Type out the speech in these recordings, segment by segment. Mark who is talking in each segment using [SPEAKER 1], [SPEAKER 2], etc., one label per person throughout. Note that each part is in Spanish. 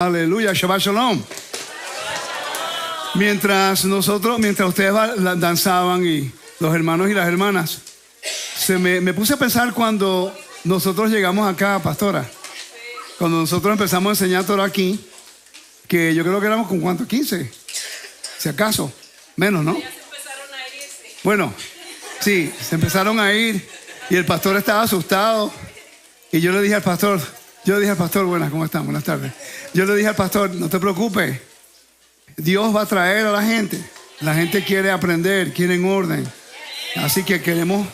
[SPEAKER 1] Aleluya, Shabbat Shalom. Mientras ustedes danzaban y los hermanos y las hermanas, me puse a pensar cuando nosotros llegamos acá, pastora. Cuando nosotros empezamos a enseñar Torah aquí, que yo creo que éramos con ¿cuánto? 15, si acaso, menos, ¿no? Bueno, sí, se empezaron a ir y el pastor estaba asustado y yo le dije al pastor, buenas, ¿cómo están? Buenas tardes. Yo le dije al pastor, no te preocupes, Dios va a traer a la gente. La gente quiere aprender, quieren orden. Así que queremos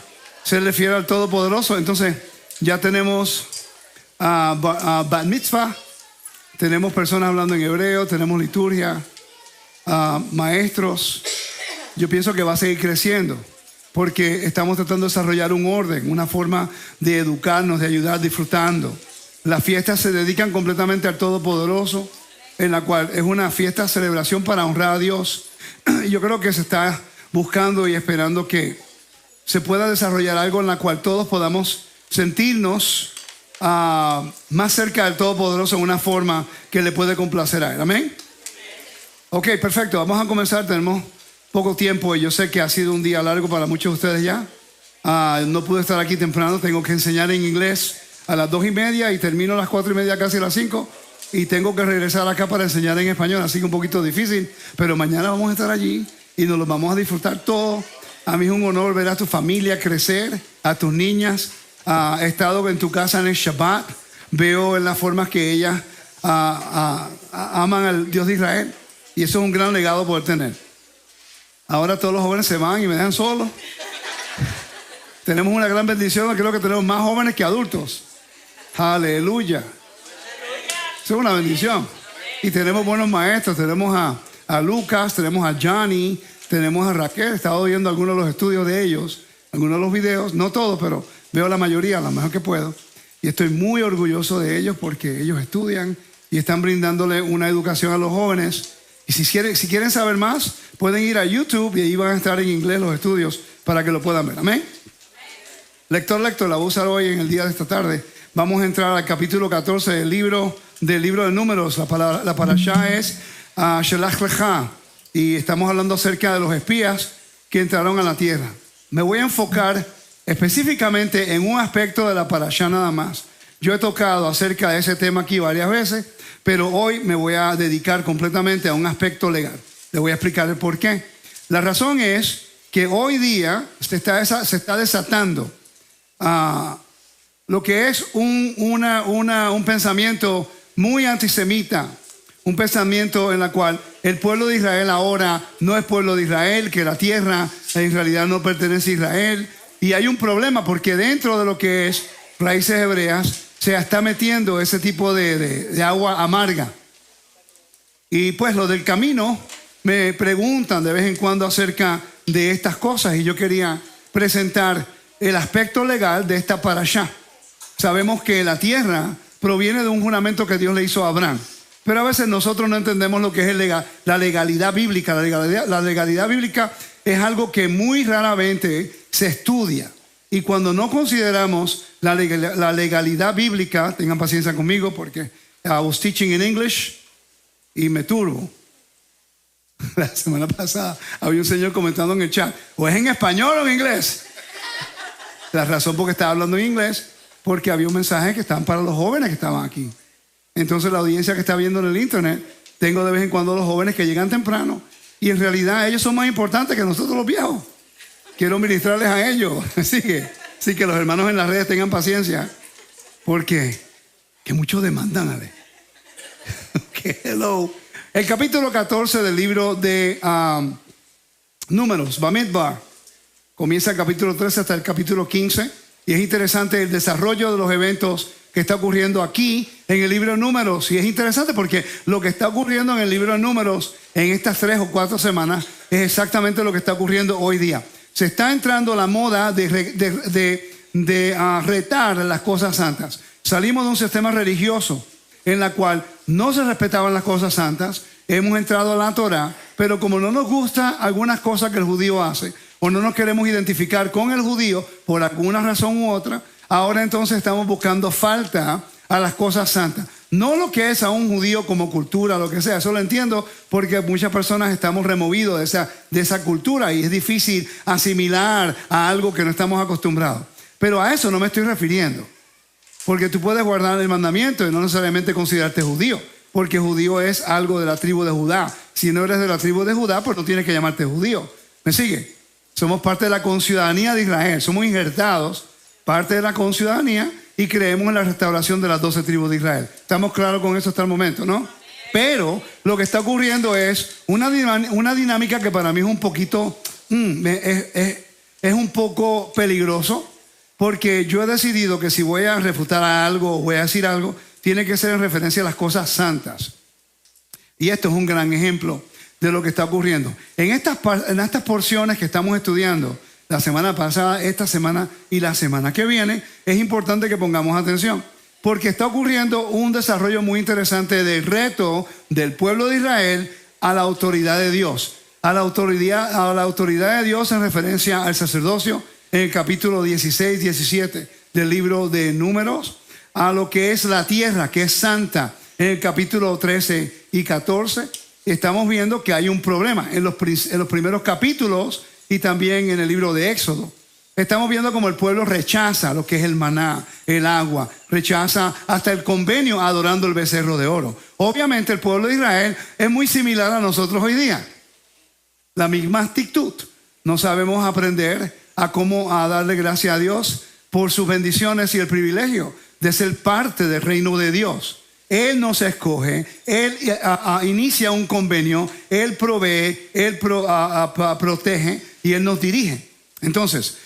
[SPEAKER 1] serle fiel al Todopoderoso. Entonces, ya tenemos Bat Mitzvah, tenemos personas hablando en hebreo, tenemos liturgia, maestros. Yo pienso que va a seguir creciendo porque estamos tratando de desarrollar un orden, una forma de educarnos, de ayudar, disfrutando. Las fiestas se dedican completamente al Todopoderoso, en la cual es una fiesta, celebración para honrar a Dios. Yo creo que se está buscando y esperando que se pueda desarrollar algo en la cual todos podamos sentirnos más cerca del Todopoderoso en una forma que le puede complacer a Él. ¿Amén? Ok, perfecto. Vamos a comenzar. Tenemos poco tiempo y yo sé que ha sido un día largo para muchos de ustedes ya. No pude estar aquí temprano. Tengo que enseñar en inglés a las 2:30 y termino a las 4:30, casi a las 5. Y tengo que regresar acá para enseñar en español, así que un poquito difícil. Pero mañana vamos a estar allí y nos lo vamos a disfrutar todo. A mí es un honor ver a tu familia crecer, a tus niñas. He estado en tu casa en el Shabbat. Veo en las formas que ellas aman al Dios de Israel. Y eso es un gran legado poder tener. Ahora todos los jóvenes se van y me dejan solo. Tenemos una gran bendición. Creo que tenemos más jóvenes que adultos. Aleluya. Eso es una bendición. Y tenemos buenos maestros. Tenemos a Lucas, tenemos a Johnny, tenemos a Raquel. He estado viendo algunos de los estudios de ellos, algunos de los videos, no todos, pero veo la mayoría, lo mejor que puedo. Y estoy muy orgulloso de ellos porque ellos estudian y están brindándole una educación a los jóvenes. Y si quieren saber más, pueden ir a YouTube y ahí van a estar en inglés los estudios para que lo puedan ver. Amén. Lector, la voy a usar hoy en el día de esta tarde. Vamos a entrar al capítulo 14 del libro de Números. La parashá es Shelach Lecha y estamos hablando acerca de los espías que entraron a la tierra. Me voy a enfocar específicamente en un aspecto de la parashá nada más. Yo he tocado acerca de ese tema aquí varias veces, pero hoy me voy a dedicar completamente a un aspecto legal. Le voy a explicar el por qué. La razón es que hoy día se está desatando lo que es un pensamiento muy antisemita, un pensamiento en el cual el pueblo de Israel ahora no es pueblo de Israel, que la tierra en realidad no pertenece a Israel. Y hay un problema porque dentro de lo que es raíces hebreas se está metiendo ese tipo de agua amarga. Y pues los del camino me preguntan de vez en cuando acerca de estas cosas y yo quería presentar el aspecto legal de esta parashá. Sabemos que la tierra proviene de un juramento que Dios le hizo a Abraham. Pero a veces nosotros no entendemos lo que es la legalidad bíblica. La legalidad bíblica es algo que muy raramente se estudia. Y cuando no consideramos la legalidad bíblica, tengan paciencia conmigo porque I was teaching in English y me turbo. La semana pasada había un señor comentando en el chat, o es en español o en inglés. La razón por qué estaba hablando en inglés, porque había un mensaje que estaban para los jóvenes que estaban aquí. Entonces la audiencia que está viendo en el internet, tengo de vez en cuando los jóvenes que llegan temprano y en realidad ellos son más importantes que nosotros los viejos. Quiero ministrarles a ellos. Así que los hermanos en las redes tengan paciencia, porque que muchos demandan, ¿vale? Okay, hello. El capítulo 14 del libro de Números, Bamidbar, comienza el capítulo 13 hasta el capítulo 15 y es interesante el desarrollo de los eventos que está ocurriendo aquí en el libro de Números. Y es interesante porque lo que está ocurriendo en el libro de Números en estas 3 o 4 semanas es exactamente lo que está ocurriendo hoy día. Se está entrando la moda de retar las cosas santas. Salimos de un sistema religioso en la cual no se respetaban las cosas santas. Hemos entrado a la Torah, pero como no nos gusta algunas cosas que el judío hace, o no nos queremos identificar con el judío por alguna razón u otra, ahora entonces estamos buscando falta a las cosas santas. No lo que es a un judío como cultura, lo que sea. Eso lo entiendo porque muchas personas estamos removidos de esa cultura y es difícil asimilar a algo que no estamos acostumbrados. Pero a eso no me estoy refiriendo. Porque tú puedes guardar el mandamiento y no necesariamente considerarte judío. Porque judío es algo de la tribu de Judá. Si no eres de la tribu de Judá, pues no tienes que llamarte judío. ¿Me sigue? Somos parte de la conciudadanía de Israel. Somos injertados, parte de la conciudadanía, y creemos en la restauración de las 12 tribus de Israel. ¿Estamos claros con eso hasta el momento, no? Pero lo que está ocurriendo es una dinámica que para mí es un poquito, es un poco peligroso, porque yo he decidido que si voy a refutar algo o voy a decir algo, tiene que ser en referencia a las cosas santas. Y esto es un gran ejemplo de lo que está ocurriendo. En estas porciones que estamos estudiando, la semana pasada, esta semana y la semana que viene, es importante que pongamos atención, porque está ocurriendo un desarrollo muy interesante del reto del pueblo de Israel a la autoridad de Dios. A la autoridad de Dios en referencia al sacerdocio en el capítulo 16, 17 del libro de Números, a lo que es la tierra, que es santa, en el capítulo 13 y 14. Estamos viendo que hay un problema en los primeros capítulos y también en el libro de Éxodo. Estamos viendo como el pueblo rechaza lo que es el maná, el agua, rechaza hasta el convenio adorando el becerro de oro. Obviamente el pueblo de Israel es muy similar a nosotros hoy día. La misma actitud. No sabemos aprender a darle gracias a Dios por sus bendiciones y el privilegio de ser parte del reino de Dios. Él nos escoge, Él inicia un convenio, Él provee, Él protege y Él nos dirige. Entonces,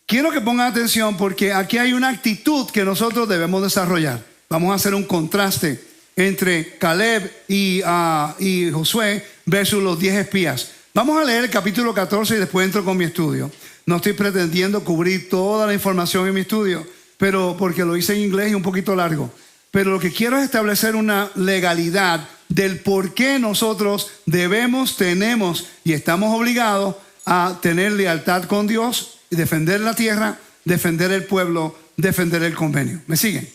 [SPEAKER 1] quiero que pongan atención porque aquí hay una actitud que nosotros debemos desarrollar. Vamos a hacer un contraste entre Caleb y Josué versus los 10 espías. Vamos a leer el capítulo 14 y después entro con mi estudio. No estoy pretendiendo cubrir toda la información en mi estudio, pero porque lo hice en inglés y un poquito largo. Pero lo que quiero es establecer una legalidad del por qué nosotros tenemos y estamos obligados a tener lealtad con Dios y defender la tierra, defender el pueblo, defender el convenio. ¿Me siguen?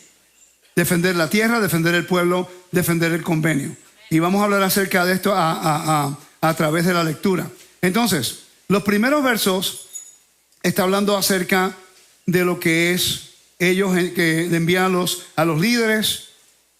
[SPEAKER 1] Defender la tierra, defender el pueblo, defender el convenio. Y vamos a hablar acerca de esto a través de la lectura. Entonces, los primeros versos está hablando acerca de lo que es ellos que envían a los líderes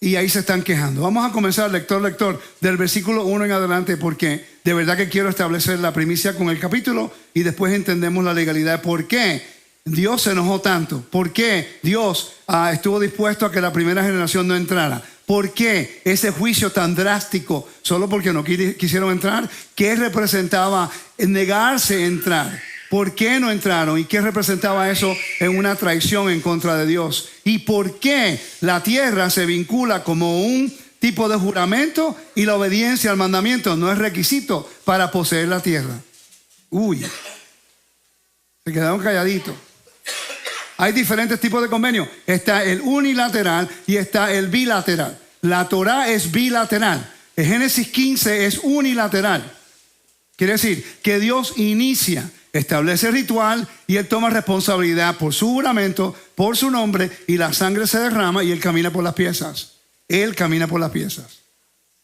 [SPEAKER 1] y ahí se están quejando. Vamos a comenzar, lector, del versículo 1 en adelante, porque de verdad que quiero establecer la primicia con el capítulo y después entendemos la legalidad de por qué Dios se enojó tanto, por qué Dios estuvo dispuesto a que la primera generación no entrara, por qué ese juicio tan drástico solo porque no quisieron entrar, qué representaba negarse a entrar. ¿Por qué no entraron? ¿Y qué representaba eso en una traición en contra de Dios? ¿Y por qué la tierra se vincula como un tipo de juramento y la obediencia al mandamiento no es requisito para poseer la tierra? Se quedaron calladitos. Hay diferentes tipos de convenios. Está el unilateral y está el bilateral. La Torá es bilateral. El Génesis 15 es unilateral. Quiere decir que Dios inicia, establece ritual y Él toma responsabilidad por su juramento, por su nombre, y la sangre se derrama y Él camina por las piezas. Él camina por las piezas.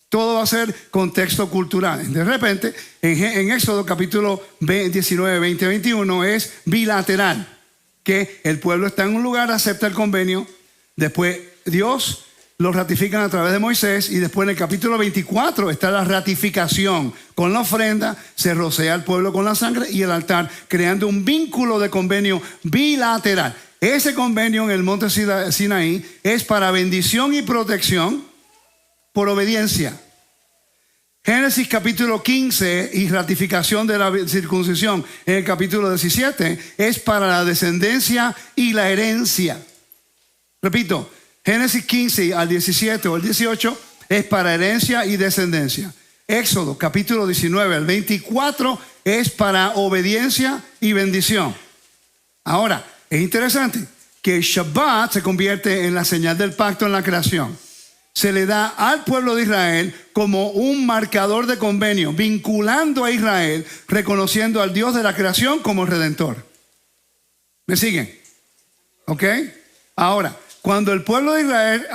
[SPEAKER 1] Todo va a ser contexto cultural. De repente, en Éxodo capítulo 19, 20, 21 es bilateral. Que el pueblo está en un lugar, acepta el convenio, después Dios lo ratifican a través de Moisés y después en el capítulo 24 está la ratificación. Con la ofrenda se rocea al pueblo con la sangre y el altar, creando un vínculo de convenio bilateral. Ese convenio en el monte Sinaí es para bendición y protección por obediencia. Génesis capítulo 15 y ratificación de la circuncisión en el capítulo 17 es para la descendencia y la herencia. Repito, Génesis 15 al 17 o el 18 es para herencia y descendencia. Éxodo capítulo 19 al 24 es para obediencia y bendición. Ahora, es interesante que el Shabbat se convierte en la señal del pacto en la creación. Se le da al pueblo de Israel como un marcador de convenio, vinculando a Israel, reconociendo al Dios de la creación como el Redentor. ¿Me siguen? ¿Ok? Ahora, Cuando el pueblo de Israel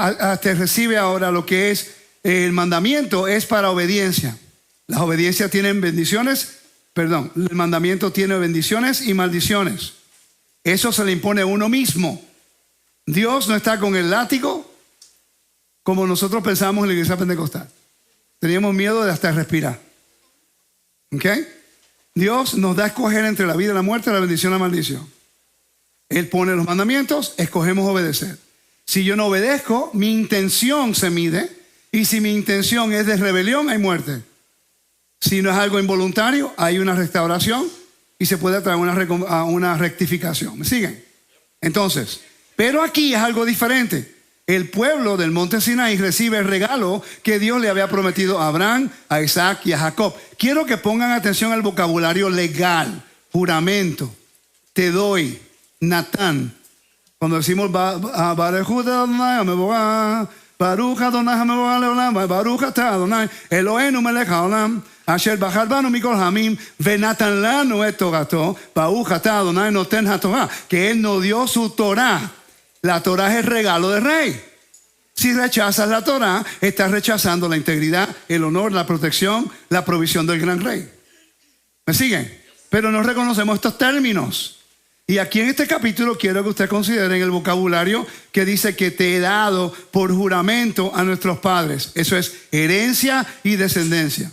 [SPEAKER 1] te recibe ahora lo que es el mandamiento, es para obediencia. Las obediencias tienen bendiciones, perdón, el mandamiento tiene bendiciones y maldiciones. Eso se le impone a uno mismo. Dios no está con el látigo como nosotros pensamos en la iglesia pentecostal. Teníamos miedo de hasta respirar. ¿Ok? Dios nos da a escoger entre la vida y la muerte, la bendición y la maldición. Él pone los mandamientos, escogemos obedecer. Si yo no obedezco, mi intención se mide. Y si mi intención es de rebelión, hay muerte. Si no es algo involuntario, hay una restauración y se puede traer una rectificación. ¿Me siguen? Entonces, pero aquí es algo diferente. El pueblo del monte Sinaí recibe el regalo que Dios le había prometido a Abraham, a Isaac y a Jacob. Quiero que pongan atención al vocabulario legal, juramento, te doy, Natán. Cuando decimos Baruch Adonai Leolam, Baruch Ata Adonai Eloheinu melech haolam, Asher bachar banu mikol hamim, venatan lanu et torato, Baruch Ata Adonai noten haTorah, que Él nos dio su Torah. La Torah es el regalo del rey. Si rechazas la Torah, estás rechazando la integridad, el honor, la protección, la provisión del gran rey. ¿Me siguen? Pero no reconocemos estos términos. Y aquí en este capítulo quiero que ustedes consideren el vocabulario que dice que te he dado por juramento a nuestros padres. Eso es herencia y descendencia.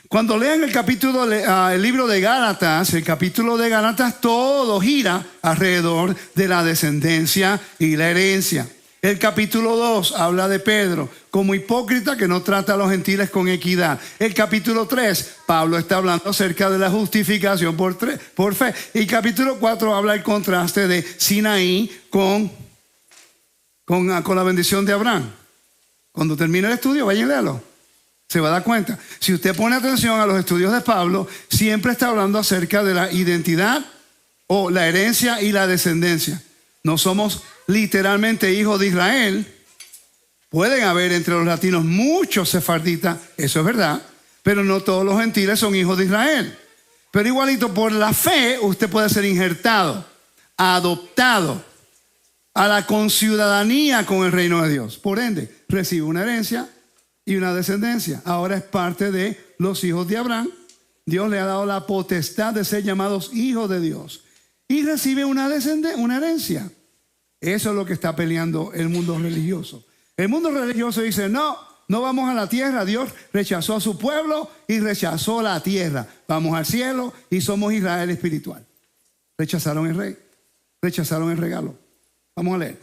[SPEAKER 1] Cuando lean el capítulo, el libro de Gálatas, el capítulo de Gálatas, todo gira alrededor de la descendencia y la herencia. El capítulo 2 habla de Pedro como hipócrita que no trata a los gentiles con equidad. El capítulo 3, Pablo está hablando acerca de la justificación por fe. Y el capítulo 4 habla el contraste de Sinaí con la bendición de Abraham. Cuando termine el estudio, vayan y léalo. Se va a dar cuenta. Si usted pone atención a los estudios de Pablo, siempre está hablando acerca de la identidad o la herencia y la descendencia. No somos literalmente hijos de Israel. Pueden haber entre los latinos muchos sefarditas, eso es verdad, pero no todos los gentiles son hijos de Israel. Pero igualito por la fe usted puede ser injertado, adoptado a la conciudadanía con el reino de Dios. Por ende, recibe una herencia y una descendencia. Ahora es parte de los hijos de Abraham. Dios le ha dado la potestad de ser llamados hijos de Dios. Y recibe una herencia. Eso es lo que está peleando el mundo religioso. El mundo religioso dice, no vamos a la tierra. Dios rechazó a su pueblo y rechazó la tierra. Vamos al cielo y somos Israel espiritual. Rechazaron el rey. Rechazaron el regalo. Vamos a leer.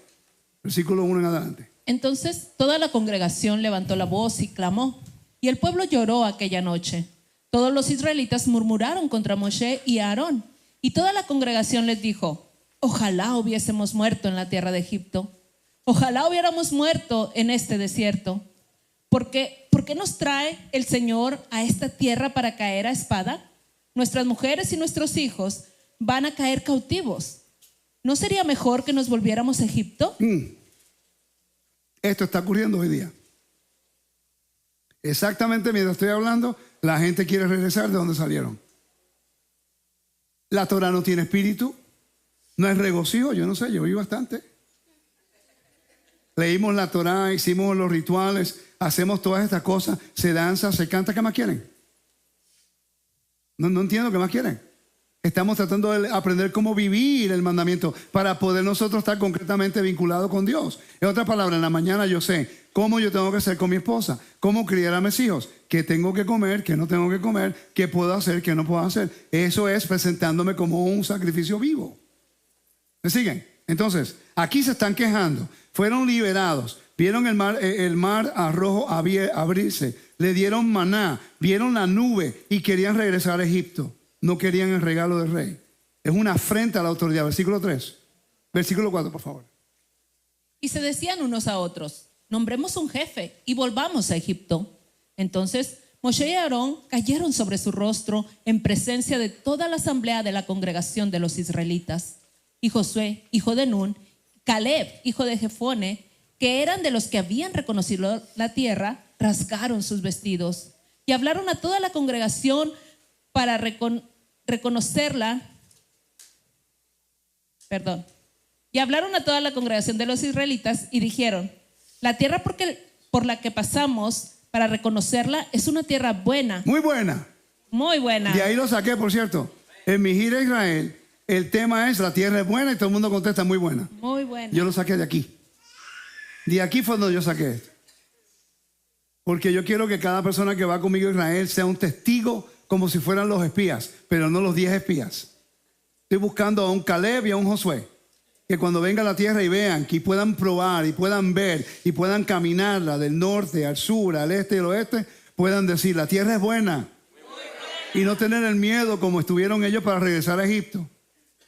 [SPEAKER 1] Versículo 1 en adelante.
[SPEAKER 2] Entonces toda la congregación levantó la voz y clamó, y el pueblo lloró aquella noche. Todos los israelitas murmuraron contra Moshe y Aarón, y toda la congregación les dijo, ojalá hubiésemos muerto en la tierra de Egipto, ojalá hubiéramos muerto en este desierto. ¿Por qué nos trae el Señor a esta tierra para caer a espada? Nuestras mujeres y nuestros hijos van a caer cautivos. ¿No sería mejor que nos volviéramos a Egipto?
[SPEAKER 1] Esto está ocurriendo hoy día. Exactamente mientras estoy hablando, la gente quiere regresar de donde salieron. La Torah no tiene espíritu, no es regocijo, yo no sé, yo oí bastante. Leímos la Torah, hicimos los rituales, hacemos todas estas cosas, se danza, se canta, ¿qué más quieren? No entiendo qué más quieren. Estamos tratando de aprender cómo vivir el mandamiento para poder nosotros estar concretamente vinculados con Dios. En otras palabras, en la mañana yo sé cómo yo tengo que hacer con mi esposa, cómo criar a mis hijos, qué tengo que comer, qué no tengo que comer, qué puedo hacer, qué no puedo hacer. Eso es presentándome como un sacrificio vivo. ¿Me siguen? Entonces, aquí se están quejando. Fueron liberados. Vieron el mar rojo abrirse. Le dieron maná. Vieron la nube y querían regresar a Egipto. No querían el regalo del rey. Es una afrenta a la autoridad. Versículo 3. Versículo 4, por favor.
[SPEAKER 2] Y se decían unos a otros, nombremos un jefe y volvamos a Egipto. Entonces Moshe y Aarón cayeron sobre su rostro en presencia de toda la asamblea de la congregación de los israelitas. Y Josué, hijo de Nun, Caleb, hijo de Jefone, que eran de los que habían reconocido la tierra, rasgaron sus vestidos y hablaron a toda la congregación para reconocerla. Y hablaron a toda la congregación de los israelitas y dijeron: la tierra por la que pasamos para reconocerla es una tierra buena.
[SPEAKER 1] Muy buena.
[SPEAKER 2] Muy buena.
[SPEAKER 1] De ahí lo saqué, por cierto. En mi gira a Israel, el tema es: la tierra es buena, y todo el mundo contesta muy buena.
[SPEAKER 2] Muy buena.
[SPEAKER 1] Yo lo saqué de aquí. De aquí fue donde yo saqué esto. Porque yo quiero que cada persona que va conmigo a Israel sea un testigo, como si fueran los espías, pero no los 10 espías. Estoy buscando a un Caleb y a un Josué, que cuando venga a la tierra y vean, que puedan probar y puedan ver y puedan caminarla del norte al sur, al este y al oeste, puedan decir: la tierra es buena. Y no tener el miedo como estuvieron ellos para regresar a Egipto.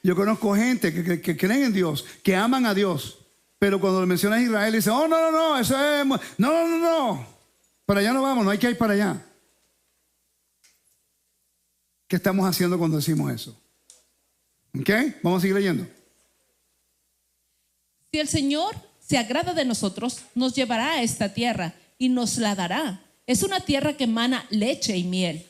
[SPEAKER 1] Yo conozco gente que creen en Dios, que aman a Dios, pero cuando le mencionas a Israel dicen: oh, no, eso es... No. Para allá no vamos, no hay que ir para allá. ¿Qué estamos haciendo cuando decimos eso? ¿Ok? Vamos a seguir leyendo.
[SPEAKER 2] Si el Señor se agrada de nosotros, nos llevará a esta tierra y nos la dará. Es una tierra que emana leche y miel.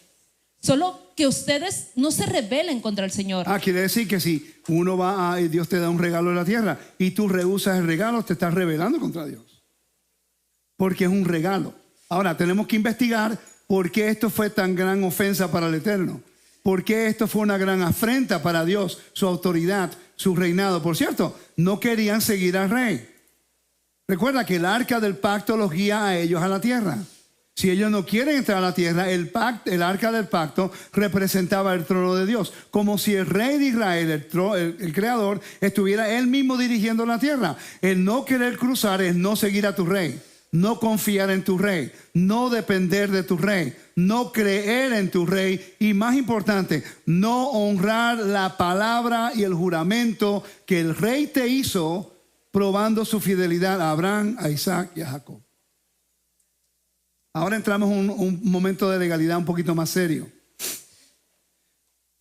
[SPEAKER 2] Solo que ustedes no se rebelen contra el Señor.
[SPEAKER 1] Quiere decir que si uno va y Dios te da un regalo de la tierra y tú rehusas el regalo, te estás rebelando contra Dios. Porque es un regalo. Ahora, tenemos que investigar por qué esto fue tan gran ofensa para el Eterno. ¿Por qué esto fue una gran afrenta para Dios, su autoridad, su reinado? Por cierto, no querían seguir al rey. Recuerda que el arca del pacto los guía a ellos a la tierra. Si ellos no quieren entrar a la tierra, el arca del pacto representaba el trono de Dios. Como si el rey de Israel, el creador, estuviera él mismo dirigiendo la tierra. El no querer cruzar es no seguir a tu rey. No confiar en tu rey, no depender de tu rey, no creer en tu rey y, más importante, no honrar la palabra y el juramento que el rey te hizo, probando su fidelidad a Abraham, a Isaac y a Jacob. Ahora entramos en un momento de legalidad un poquito más serio.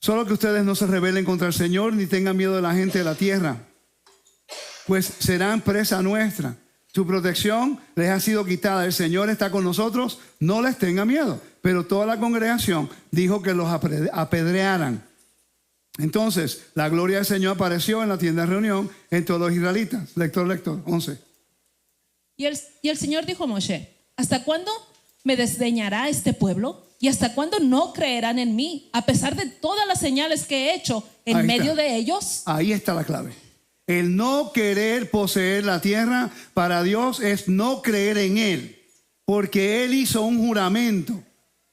[SPEAKER 1] Solo que ustedes no se rebelen contra el Señor ni tengan miedo de la gente de la tierra, pues serán presa nuestra. Su protección les ha sido quitada. El Señor está con nosotros, no les tenga miedo. Pero toda la congregación dijo que los apedrearan. Entonces, la gloria del Señor apareció en la tienda de reunión en todos los israelitas. Lector, 11.
[SPEAKER 2] Y el Señor dijo a Moshe: ¿hasta cuándo me desdeñará este pueblo? ¿Y hasta cuándo no creerán en mí, a pesar de todas las señales que he hecho en medio de ellos? Ahí
[SPEAKER 1] está la clave. El no querer poseer la tierra para Dios es no creer en Él, porque Él hizo un juramento.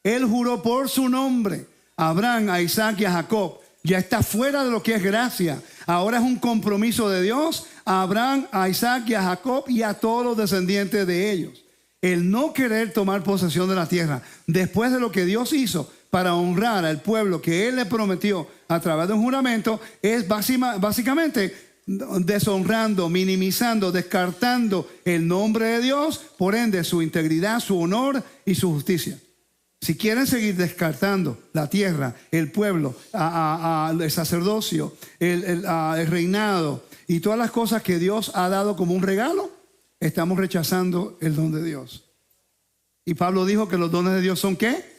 [SPEAKER 1] Él juró por su nombre a Abraham, a Isaac y a Jacob. Ya está fuera de lo que es gracia. Ahora es un compromiso de Dios a Abraham, a Isaac y a Jacob y a todos los descendientes de ellos. El no querer tomar posesión de la tierra después de lo que Dios hizo para honrar al pueblo que Él le prometió a través de un juramento es básicamente deshonrando, minimizando, descartando el nombre de Dios, por ende su integridad, su honor y su justicia. Si quieren seguir descartando la tierra, el pueblo, el sacerdocio, el reinado y todas las cosas que Dios ha dado como un regalo, estamos rechazando el don de Dios. Y Pablo dijo que los dones de Dios son ¿qué?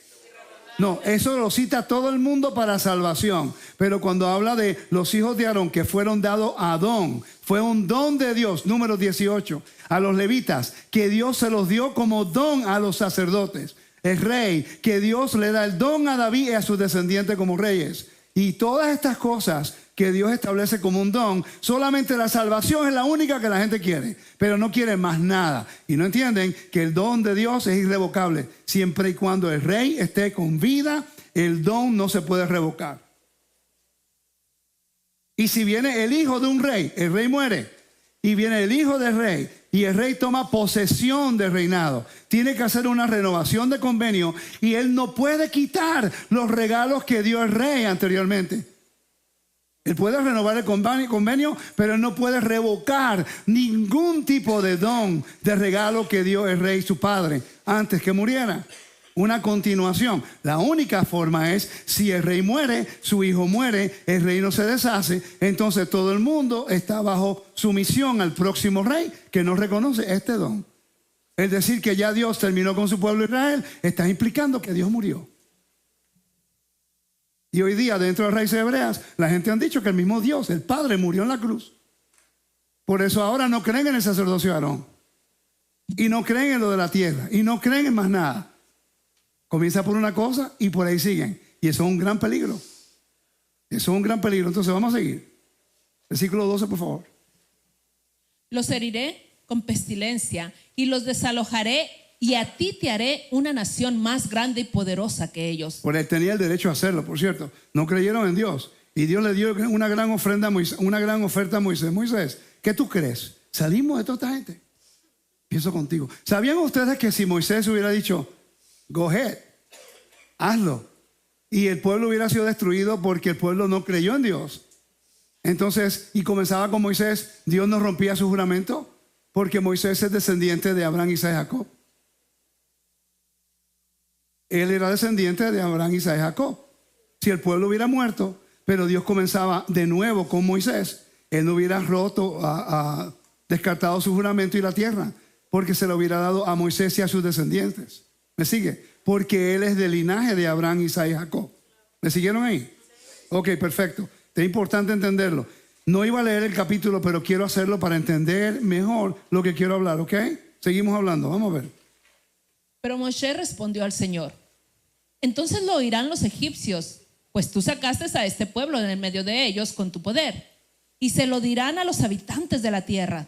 [SPEAKER 1] No, eso lo cita todo el mundo para salvación. Pero cuando habla de los hijos de Aarón que fueron dados a don, fue un don de Dios, número 18, a los levitas, que Dios se los dio como don a los sacerdotes. El rey, que Dios le da el don a David y a sus descendientes como reyes. Y todas estas cosas que Dios establece como un don, solamente la salvación es la única que la gente quiere, pero no quiere más nada. Y no entienden que el don de Dios es irrevocable. Siempre y cuando el rey esté con vida, el don no se puede revocar. Y si viene el hijo de un rey, el rey muere, y viene el hijo del rey, y el rey toma posesión del reinado, tiene que hacer una renovación de convenio, y él no puede quitar los regalos que dio el rey anteriormente. Él puede renovar el convenio, pero él no puede revocar ningún tipo de don, de regalo que dio el rey su padre antes que muriera. Una continuación. La única forma es si el rey muere, su hijo muere, el reino se deshace, entonces todo el mundo está bajo sumisión al próximo rey que no reconoce este don. Es decir, que ya Dios terminó con su pueblo Israel, está implicando que Dios murió. Y hoy día dentro de las raíces hebreas la gente han dicho que el mismo Dios, el Padre, murió en la cruz. Por eso ahora no creen en el sacerdocio de Aarón. Y no creen en lo de la tierra. Y no creen en más nada. Comienza por una cosa y por ahí siguen. Y eso es un gran peligro. Eso es un gran peligro. Entonces vamos a seguir. Versículo 12, por favor.
[SPEAKER 2] Los heriré con pestilencia y los desalojaré, y a ti te haré una nación más grande y poderosa que ellos.
[SPEAKER 1] Por él tenía el derecho a hacerlo, por cierto. No creyeron en Dios. Y Dios le dio una gran ofrenda a Moisés, una gran oferta a Moisés. Moisés, ¿qué tú crees? ¿Salimos de toda esta gente? Pienso contigo. ¿Sabían ustedes que si Moisés hubiera dicho, go ahead, hazlo, y el pueblo hubiera sido destruido porque el pueblo no creyó en Dios? Entonces, y comenzaba con Moisés, Dios no rompía su juramento porque Moisés es descendiente de Abraham, Isaac y Jacob. Él era descendiente de Abraham, Isaac y Jacob. Si el pueblo hubiera muerto, pero Dios comenzaba de nuevo con Moisés, él no hubiera roto, descartado su juramento y la tierra, porque se lo hubiera dado a Moisés y a sus descendientes. ¿Me sigue? Porque él es del linaje de Abraham, Isaac y Jacob. ¿Me siguieron ahí? Ok, perfecto. Es importante entenderlo. No iba a leer el capítulo, pero quiero hacerlo para entender mejor lo que quiero hablar, ¿ok? Seguimos hablando, vamos a ver.
[SPEAKER 2] Pero Moshe respondió al Señor: entonces lo oirán los egipcios, pues tú sacaste a este pueblo de en medio de ellos con tu poder, y se lo dirán a los habitantes de la tierra.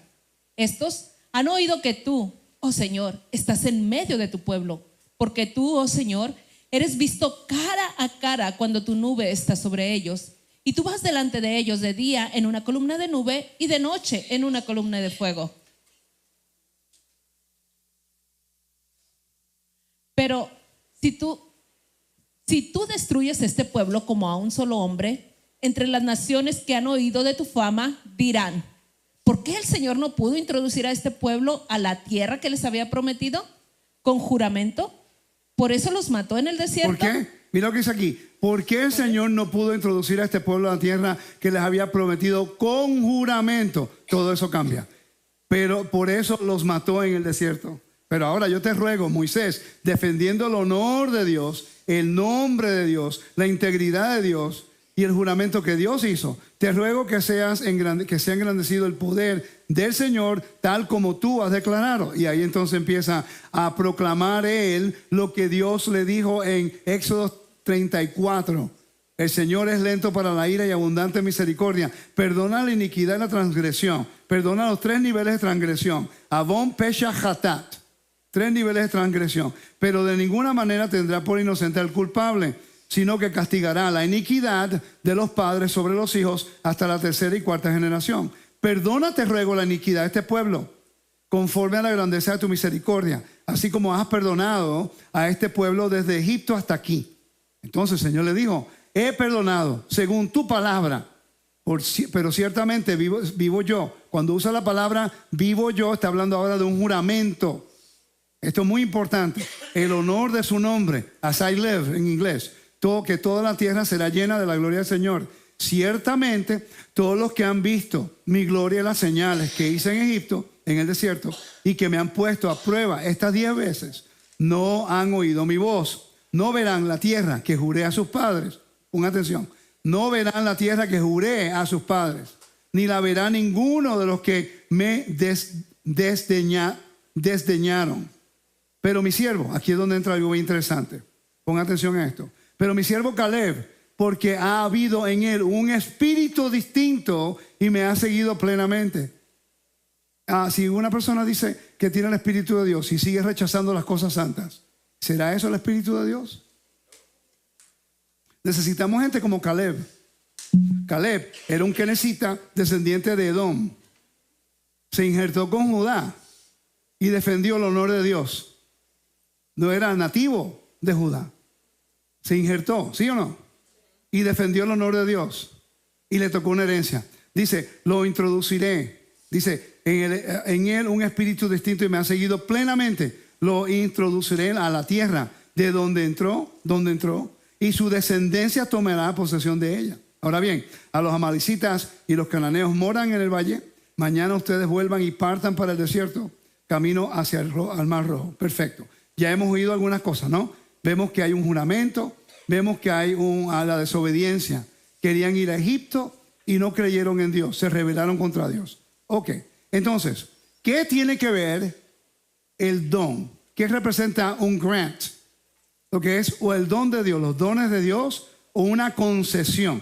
[SPEAKER 2] Estos han oído que tú, oh Señor, estás en medio de tu pueblo, porque tú, oh Señor, eres visto cara a cara cuando tu nube está sobre ellos, y tú vas delante de ellos de día en una columna de nube y de noche en una columna de fuego. Pero si tú destruyes este pueblo como a un solo hombre, entre las naciones que han oído de tu fama dirán: ¿por qué el Señor no pudo introducir a este pueblo a la tierra que les había prometido con juramento? ¿Por eso los mató en el desierto?
[SPEAKER 1] ¿Por qué? Mira lo que dice aquí. ¿Por qué el Señor no pudo introducir a este pueblo a la tierra que les había prometido con juramento? Todo eso cambia. Pero por eso los mató en el desierto. Pero ahora yo te ruego, Moisés, defendiendo el honor de Dios, el nombre de Dios, la integridad de Dios y el juramento que Dios hizo, te ruego que sea engrandecido el poder del Señor tal como tú has declarado. Y ahí entonces empieza a proclamar él lo que Dios le dijo en Éxodo 34. El Señor es lento para la ira y abundante en misericordia. Perdona la iniquidad y la transgresión. Perdona los 3 niveles de transgresión. Avon, Pesha, Hatat. 3 niveles de transgresión. Pero de ninguna manera tendrá por inocente al culpable, sino que castigará la iniquidad de los padres sobre los hijos hasta la 3ª y 4ª generación. Perdona, te ruego, la iniquidad de este pueblo, conforme a la grandeza de tu misericordia, así como has perdonado a este pueblo desde Egipto hasta aquí. Entonces el Señor le dijo: he perdonado según tu palabra, pero ciertamente vivo yo. Cuando usa la palabra vivo yo, está hablando ahora de un juramento. Esto es muy importante. El honor de su nombre, as I live en inglés, que toda la tierra será llena de la gloria del Señor. Ciertamente todos los que han visto mi gloria y las señales que hice en Egipto, en el desierto, y que me han puesto a prueba estas 10 veces, no han oído mi voz. No verán la tierra que juré a sus padres. Pongan atención. No verán la tierra que juré a sus padres, ni la verá ninguno de los que me desdeñaron. Pero mi siervo, aquí es donde entra algo muy interesante. Pongan atención a esto. Pero mi siervo Caleb, porque ha habido en él un espíritu distinto y me ha seguido plenamente. Si una persona dice que tiene el espíritu de Dios y sigue rechazando las cosas santas, ¿será eso el espíritu de Dios? Necesitamos gente como Caleb. Caleb era un kenezita descendiente de Edom. Se injertó con Judá y defendió el honor de Dios. No era nativo de Judá. Se injertó, ¿sí o no? Y defendió el honor de Dios. Y le tocó una herencia. Dice, lo introduciré. Dice, en él un espíritu distinto y me ha seguido plenamente. Lo introduciré a la tierra de donde entró, y su descendencia tomará posesión de ella. Ahora bien, a los amalecitas y los cananeos moran en el valle. Mañana ustedes vuelvan y partan para el desierto, camino hacia al Mar Rojo. Perfecto. Ya hemos oído algunas cosas, ¿no? Vemos que hay un juramento, vemos que hay a la desobediencia. Querían ir a Egipto y no creyeron en Dios, se rebelaron contra Dios. Ok, entonces, ¿qué tiene que ver el don? ¿Qué representa un grant? Lo que es o el don de Dios, los dones de Dios o una concesión.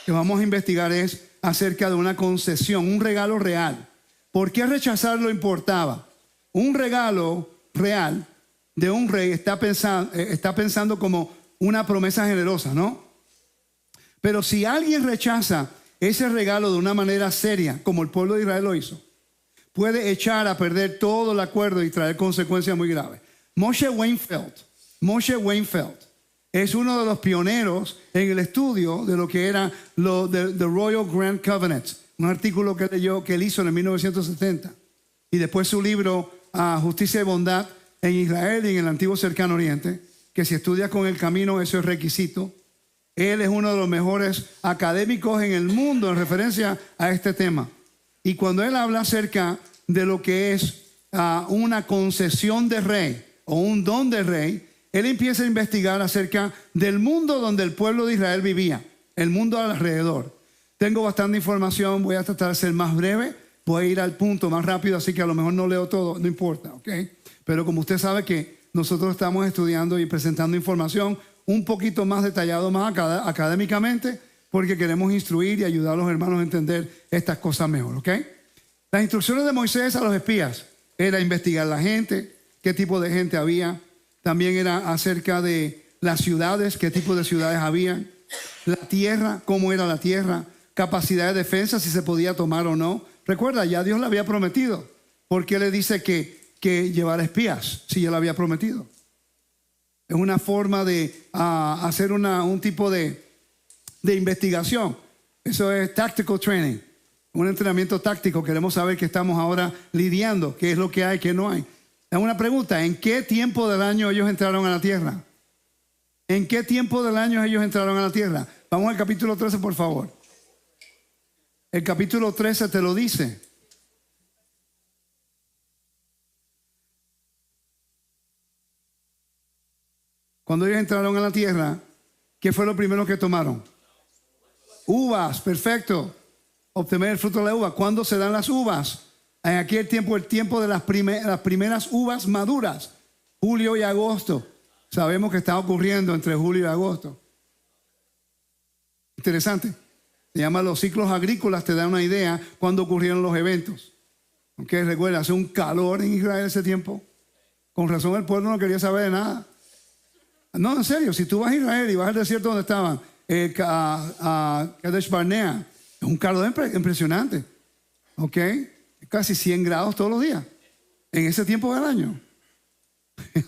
[SPEAKER 1] Que vamos a investigar es acerca de una concesión, un regalo real. ¿Por qué rechazarlo importaba? Un regalo real de un rey está pensando como una promesa generosa, ¿no? Pero si alguien rechaza ese regalo de una manera seria, como el pueblo de Israel lo hizo, puede echar a perder todo el acuerdo y traer consecuencias muy graves. Moshe Weinfeld es uno de los pioneros en el estudio de lo que era The Royal Grand Covenant, un artículo que él hizo en el 1970. Y después su libro Justicia y Bondad en Israel y en el Antiguo Cercano Oriente, que si estudias con el camino, eso es requisito. Él es uno de los mejores académicos en el mundo en referencia a este tema. Y cuando él habla acerca de lo que es una concesión de rey o un don de rey, él empieza a investigar acerca del mundo donde el pueblo de Israel vivía, el mundo alrededor. Tengo bastante información, voy a tratar de ser más breve, voy a ir al punto más rápido, así que a lo mejor no leo todo, no importa, ¿ok? Pero como usted sabe que nosotros estamos estudiando y presentando información un poquito más detallado, más académicamente, porque queremos instruir y ayudar a los hermanos a entender estas cosas mejor, ¿ok? Las instrucciones de Moisés a los espías era investigar la gente, qué tipo de gente había. También era acerca de las ciudades, qué tipo de ciudades había. La tierra, cómo era la tierra. Capacidad de defensa, si se podía tomar o no. Recuerda, ya Dios le había prometido. ¿Por qué le dice que llevara espías si ya lo había prometido? Es una forma de hacer un tipo de investigación. Eso es tactical training. Un entrenamiento táctico. Queremos saber qué estamos ahora lidiando, qué es lo que hay, qué no hay. Es una pregunta, ¿en qué tiempo del año ellos entraron a la tierra? ¿En qué tiempo del año ellos entraron a la tierra? Vamos al capítulo 13, por favor. El capítulo 13 te lo dice. Cuando ellos entraron a la tierra, ¿qué fue lo primero que tomaron? Uvas, perfecto. Obtener el fruto de la uva. ¿Cuándo se dan las uvas? En aquel tiempo, el tiempo de las primeras uvas maduras, julio y agosto. Sabemos que está ocurriendo entre julio y agosto. Interesante. Se llama los ciclos agrícolas, te da una idea cuando ocurrieron los eventos. Aunque recuerda, hace un calor en Israel ese tiempo. Con razón el pueblo no quería saber de nada. No, en serio, si tú vas a Israel y vas al desierto donde estaban, Kadesh Barnea, es un calor impresionante. ¿Ok? Casi 100 grados todos los días. En ese tiempo del año.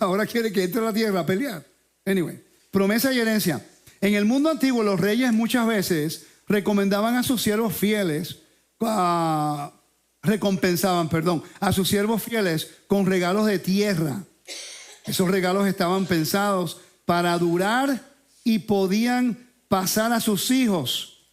[SPEAKER 1] Ahora quiere que entre a la tierra a pelear. Anyway, promesa y herencia. En el mundo antiguo los reyes muchas veces recomendaban a sus siervos fieles, recompensaban a sus siervos fieles con regalos de tierra. Esos regalos estaban pensados para durar y podían pasar a sus hijos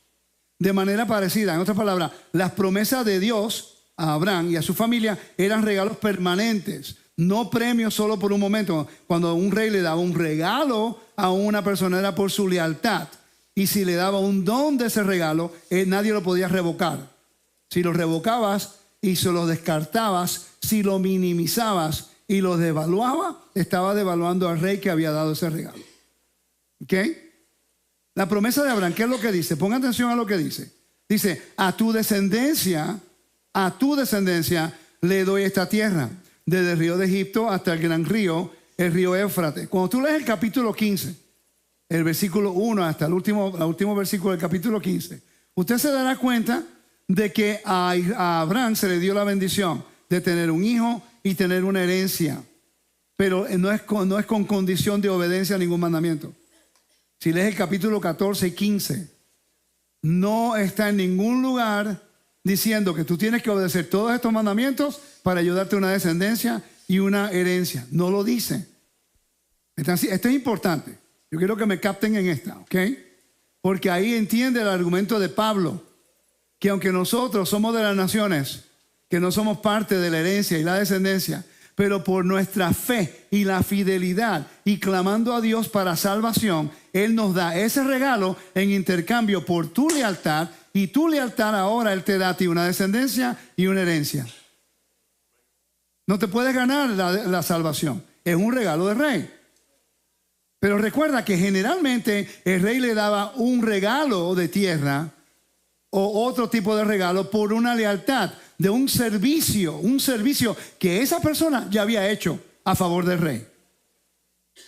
[SPEAKER 1] de manera parecida. En otras palabras, las promesas de Dios a Abraham y a su familia eran regalos permanentes, no premios solo por un momento. Cuando un rey le daba un regalo a una persona era por su lealtad, y si le daba un don de ese regalo, nadie lo podía revocar. Si lo revocabas y se lo descartabas, si lo minimizabas y lo devaluaba, estaba devaluando al rey que había dado ese regalo. ¿Ok? La promesa de Abraham, ¿qué es lo que dice? Ponga atención a lo que dice. Dice, a tu descendencia le doy esta tierra, desde el río de Egipto hasta el gran río, el río Éufrates. Cuando tú lees el capítulo 15, el versículo 1 hasta el último versículo del capítulo 15, usted se dará cuenta de que a Abraham se le dio la bendición de tener un hijo y tener una herencia, pero no es con condición de obediencia a ningún mandamiento. Si lees el capítulo 14 y 15, no está en ningún lugar diciendo que tú tienes que obedecer todos estos mandamientos para ayudarte a una descendencia y una herencia. No lo dice. Entonces, esto es importante. Yo quiero que me capten en esta, ¿ok? Porque ahí entiende el argumento de Pablo, que aunque nosotros somos de las naciones, que no somos parte de la herencia y la descendencia, pero por nuestra fe y la fidelidad y clamando a Dios para salvación, Él nos da ese regalo en intercambio por tu lealtad y tu lealtad ahora Él te da a ti una descendencia y una herencia. No te puedes ganar la salvación. Es un regalo del rey. Pero recuerda que generalmente el rey le daba un regalo de tierra o otro tipo de regalo por una lealtad de un servicio que esa persona ya había hecho a favor del rey.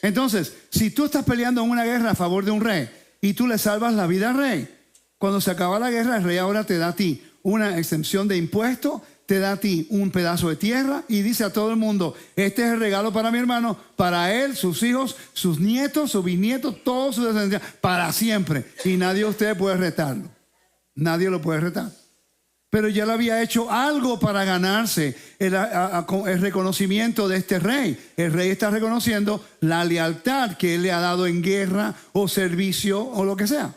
[SPEAKER 1] Entonces, si tú estás peleando en una guerra a favor de un rey y tú le salvas la vida al rey, cuando se acaba la guerra, el rey ahora te da a ti una exención de impuestos, te da a ti un pedazo de tierra y dice a todo el mundo: este es el regalo para mi hermano, para él, sus hijos, sus nietos, sus bisnietos, todos sus descendencia, para siempre. Y nadie de ustedes puede retarlo. Nadie lo puede retar. Pero ya le había hecho algo para ganarse el reconocimiento de este rey. El rey está reconociendo la lealtad que él le ha dado en guerra o servicio o lo que sea.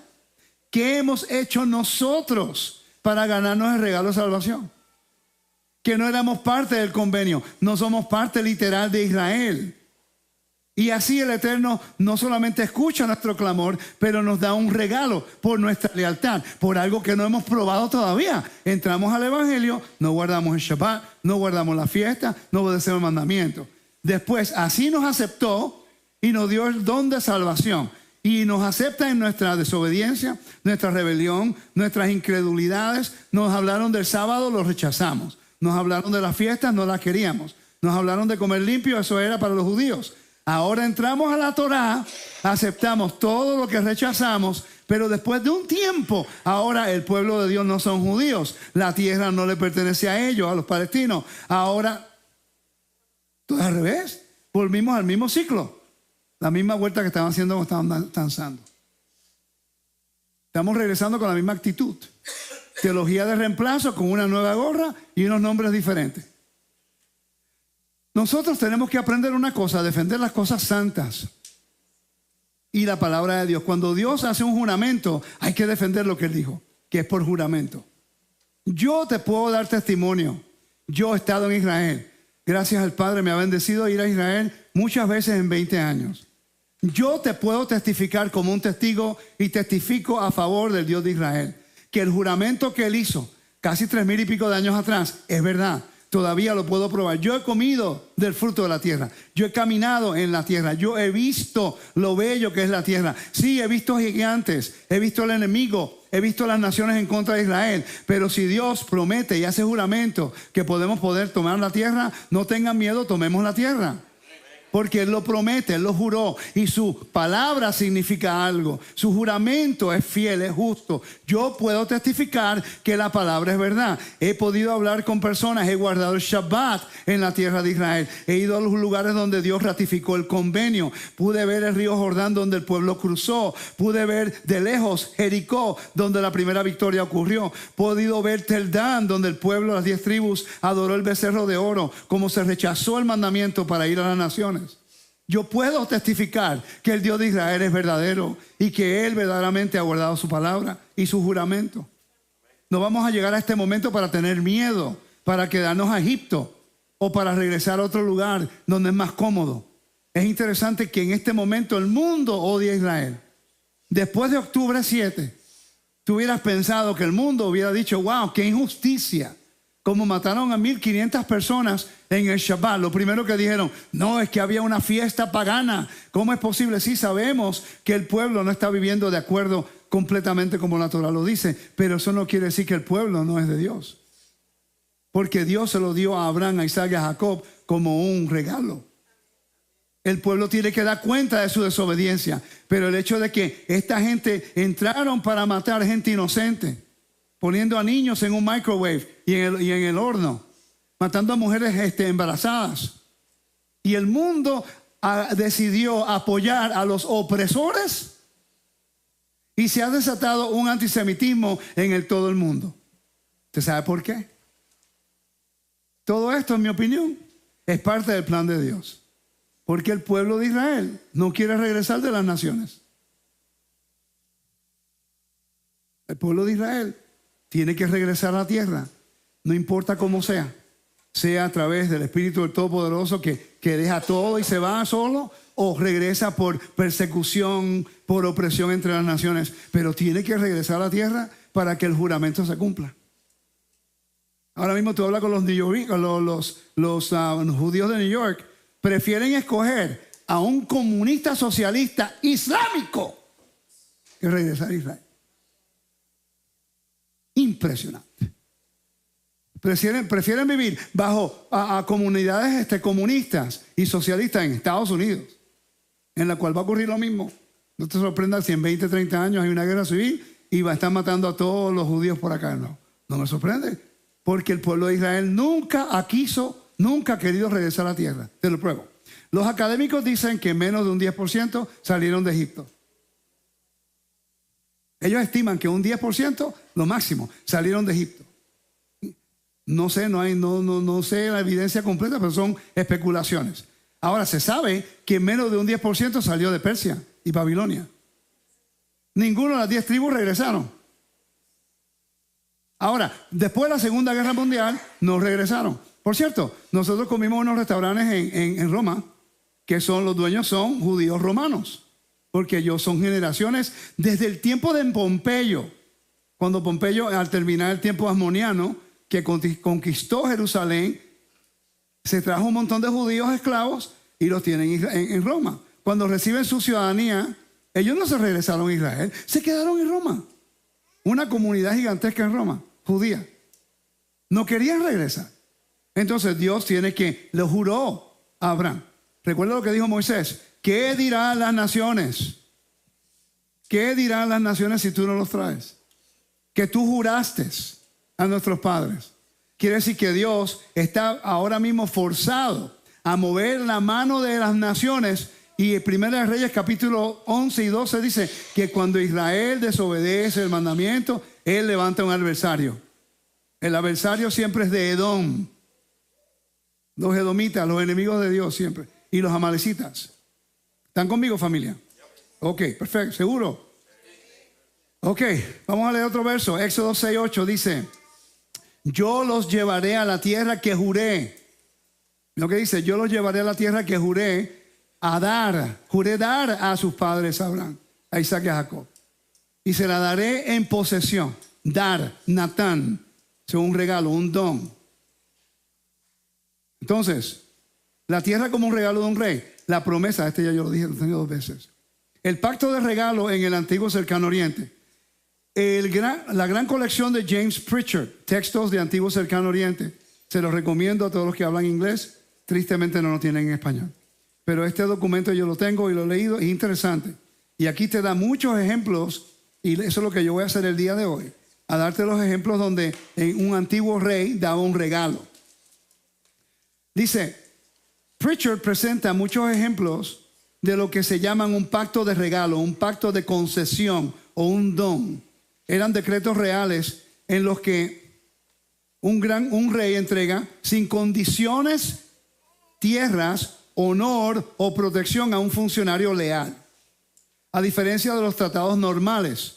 [SPEAKER 1] ¿Qué hemos hecho nosotros para ganarnos el regalo de salvación? Que no éramos parte del convenio, no somos parte literal de Israel. Y así el Eterno no solamente escucha nuestro clamor, pero nos da un regalo por nuestra lealtad, por algo que no hemos probado todavía. Entramos al Evangelio, no guardamos el Shabbat, no guardamos la fiesta, no obedecemos el mandamiento. Después así nos aceptó y nos dio el don de salvación. Y nos acepta en nuestra desobediencia, nuestra rebelión, nuestras incredulidades. Nos hablaron del sábado, lo rechazamos. Nos hablaron de las fiestas, no las queríamos. Nos hablaron de comer limpio, eso era para los judíos. Ahora entramos a la Torá, aceptamos todo lo que rechazamos, pero después de un tiempo, ahora el pueblo de Dios no son judíos. La tierra no le pertenece a ellos, a los palestinos. Ahora, todo al revés. Volvimos al mismo ciclo. La misma vuelta que estaban haciendo cuando estaban danzando. Estamos regresando con la misma actitud. Teología de reemplazo con una nueva gorra y unos nombres diferentes. Nosotros tenemos que aprender una cosa, defender las cosas santas y la palabra de Dios. Cuando Dios hace un juramento, hay que defender lo que Él dijo, que es por juramento. Yo te puedo dar testimonio. Yo he estado en Israel. Gracias al Padre me ha bendecido ir a Israel muchas veces en 20 años. Yo te puedo testificar como un testigo y testifico a favor del Dios de Israel, que el juramento que Él hizo casi 3,000 y pico de años atrás es verdad. Todavía lo puedo probar. Yo he comido del fruto de la tierra. Yo he caminado en la tierra. Yo he visto lo bello que es la tierra. Sí, he visto gigantes. He visto el enemigo. He visto las naciones en contra de Israel. Pero si Dios promete y hace juramento que podemos poder tomar la tierra, no tengan miedo, tomemos la tierra. Porque Él lo promete, Él lo juró. Y su palabra significa algo. Su juramento es fiel, es justo. Yo puedo testificar que la palabra es verdad. He podido hablar con personas. He guardado el Shabbat en la tierra de Israel. He ido a los lugares donde Dios ratificó el convenio. Pude ver el río Jordán donde el pueblo cruzó. Pude ver de lejos Jericó donde la primera victoria ocurrió. He podido ver Tel Dan donde el pueblo, las 10 tribus, adoró el becerro de oro. Como se rechazó el mandamiento para ir a las naciones. Yo puedo testificar que el Dios de Israel es verdadero y que Él verdaderamente ha guardado su palabra y su juramento. No vamos a llegar a este momento para tener miedo, para quedarnos a Egipto o para regresar a otro lugar donde es más cómodo. Es interesante que en este momento el mundo odia a Israel. Después de octubre 7, tú hubieras pensado que el mundo hubiera dicho: wow, qué injusticia. Como mataron a 1,500 personas en el Shabbat. Lo primero que dijeron: no, es que había una fiesta pagana. ¿Cómo es posible? Sí, sabemos que el pueblo no está viviendo de acuerdo completamente como la Torah lo dice, pero eso no quiere decir que el pueblo no es de Dios. Porque Dios se lo dio a Abraham, a Isaac y a Jacob como un regalo. El pueblo tiene que dar cuenta de su desobediencia. Pero el hecho de que esta gente entraron para matar gente inocente, poniendo a niños en un microwave y en el horno, matando a mujeres embarazadas. Y el mundo decidió apoyar a los opresores y se ha desatado un antisemitismo en todo el mundo. ¿Usted sabe por qué? Todo esto, en mi opinión, es parte del plan de Dios. Porque el pueblo de Israel no quiere regresar de las naciones. El pueblo de Israel tiene que regresar a la tierra, no importa cómo sea a través del Espíritu del Todopoderoso que deja todo y se va solo, o regresa por persecución, por opresión entre las naciones, pero tiene que regresar a la tierra para que el juramento se cumpla. Ahora mismo tú hablas con los judíos de New York, prefieren escoger a un comunista socialista islámico que regresar a Israel. Impresionante. Prefieren vivir bajo a comunidades comunistas y socialistas en Estados Unidos, en la cual va a ocurrir lo mismo. No te sorprendas si en 20, 30 años hay una guerra civil y va a estar matando a todos los judíos por acá. No me sorprende, porque el pueblo de Israel nunca ha querido regresar a la tierra. Te lo pruebo. Los académicos dicen que menos de un 10% salieron de Egipto. Ellos estiman que un 10%, lo máximo, salieron de Egipto. No sé, no sé la evidencia completa, pero son especulaciones. Ahora, se sabe que menos de un 10% salió de Persia y Babilonia. Ninguno de las 10 tribus regresaron. Ahora, después de la Segunda Guerra Mundial, no regresaron. Por cierto, nosotros comimos unos restaurantes en Roma, que los dueños son judíos romanos, porque ellos son generaciones desde el tiempo de Pompeyo, cuando Pompeyo, al terminar el tiempo asmoniano, que conquistó Jerusalén, se trajo un montón de judíos esclavos y los tienen en Roma. Cuando reciben su ciudadanía, ellos no se regresaron a Israel, se quedaron en Roma. Una comunidad gigantesca en Roma, judía. No querían regresar. Entonces Dios le juró a Abraham. Recuerda lo que dijo Moisés. ¿Qué dirán las naciones? ¿Qué dirán las naciones si tú no los traes? Que tú juraste a nuestros padres. Quiere decir que Dios está ahora mismo forzado a mover la mano de las naciones. Y en 1 Reyes capítulo 11 y 12 dice que cuando Israel desobedece el mandamiento, él levanta un adversario. El adversario siempre es de Edom. Los edomitas, los enemigos de Dios siempre. Y los amalecitas. ¿Están conmigo, familia? Ok, perfecto, ¿seguro? Ok, vamos a leer otro verso. Éxodo 6:8 dice: yo los llevaré a la tierra que juré. Lo que dice, yo los llevaré a la tierra que juré dar a sus padres Abraham, a Isaac y a Jacob. Y se la daré en posesión. Dar, Natán, es un regalo, un don. Entonces, la tierra como un regalo de un rey. La promesa, ya yo lo dije, lo tengo 2 veces. El pacto de regalo en el antiguo cercano oriente. La gran colección de James Pritchard, textos de antiguo cercano oriente. Se los recomiendo a todos los que hablan inglés. Tristemente no lo tienen en español. Pero este documento yo lo tengo y lo he leído, es interesante. Y aquí te da muchos ejemplos, y eso es lo que yo voy a hacer el día de hoy. A darte los ejemplos donde un antiguo rey daba un regalo. Dice, Pritchard presenta muchos ejemplos de lo que se llaman un pacto de regalo, un pacto de concesión o un don. Eran decretos reales en los que un rey entrega sin condiciones tierras, honor o protección a un funcionario leal. A diferencia de los tratados normales,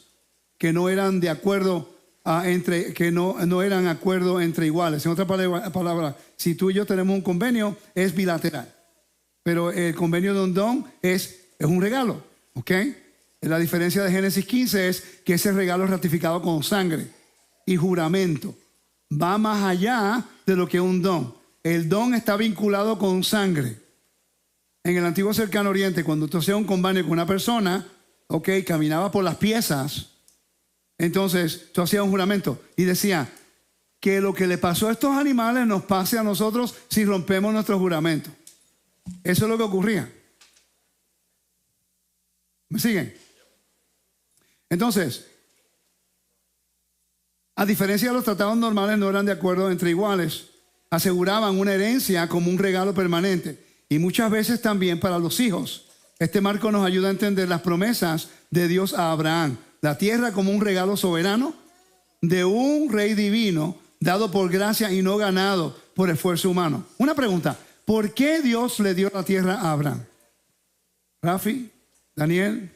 [SPEAKER 1] que no eran de acuerdo no eran acuerdo entre iguales. En otra palabra, si tú y yo tenemos un convenio, es bilateral. Pero el convenio de un don es un regalo, ¿ok? La diferencia de Génesis 15 es que ese regalo es ratificado con sangre y juramento. Va más allá de lo que es un don. El don está vinculado con sangre. En el antiguo cercano oriente, cuando tú hacías un convenio con una persona, ok, caminaba por las piezas, entonces tú hacías un juramento y decía que lo que le pasó a estos animales nos pase a nosotros si rompemos nuestro juramento. Eso es lo que ocurría. ¿Me siguen? Entonces, a diferencia de los tratados normales, no eran de acuerdo entre iguales. Aseguraban una herencia como un regalo permanente y muchas veces también para los hijos. Este marco nos ayuda a entender las promesas de Dios a Abraham. La tierra como un regalo soberano de un rey divino dado por gracia y no ganado por esfuerzo humano. Una pregunta, ¿por qué Dios le dio la tierra a Abraham? Rafi, Daniel,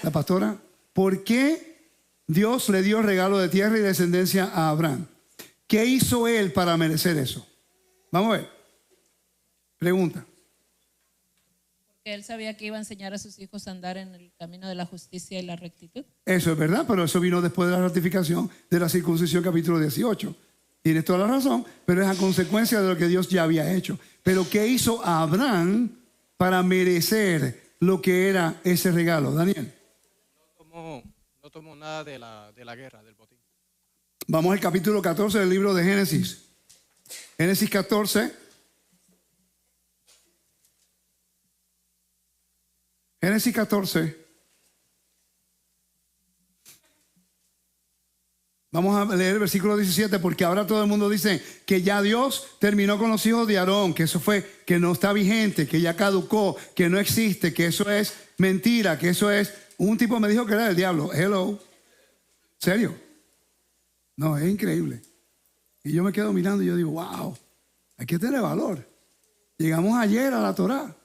[SPEAKER 1] la pastora, ¿por qué Dios le dio regalo de tierra y descendencia a Abraham? ¿Qué hizo él para merecer eso? Vamos a ver. Pregunta.
[SPEAKER 2] Porque él sabía que iba a enseñar a sus hijos a andar en el camino de la justicia y la rectitud.
[SPEAKER 1] Eso es verdad, pero eso vino después de la ratificación de la circuncisión, capítulo 18. Tienes toda la razón, pero es a consecuencia de lo que Dios ya había hecho. Pero ¿qué hizo Abraham para merecer lo que era ese regalo? Daniel.
[SPEAKER 3] No tomó nada de la guerra, del botín.
[SPEAKER 1] Vamos al capítulo 14 del libro de Génesis. Génesis 14. Génesis 14. Vamos a leer el versículo 17, porque ahora todo el mundo dice que ya Dios terminó con los hijos de Aarón, que eso fue, que no está vigente, que ya caducó, que no existe, que eso es mentira, que eso es... Un tipo me dijo que era del diablo. Hello. ¿Serio? No, es increíble. Y yo me quedo mirando y yo digo, wow, hay que tener valor. Llegamos ayer a la Torá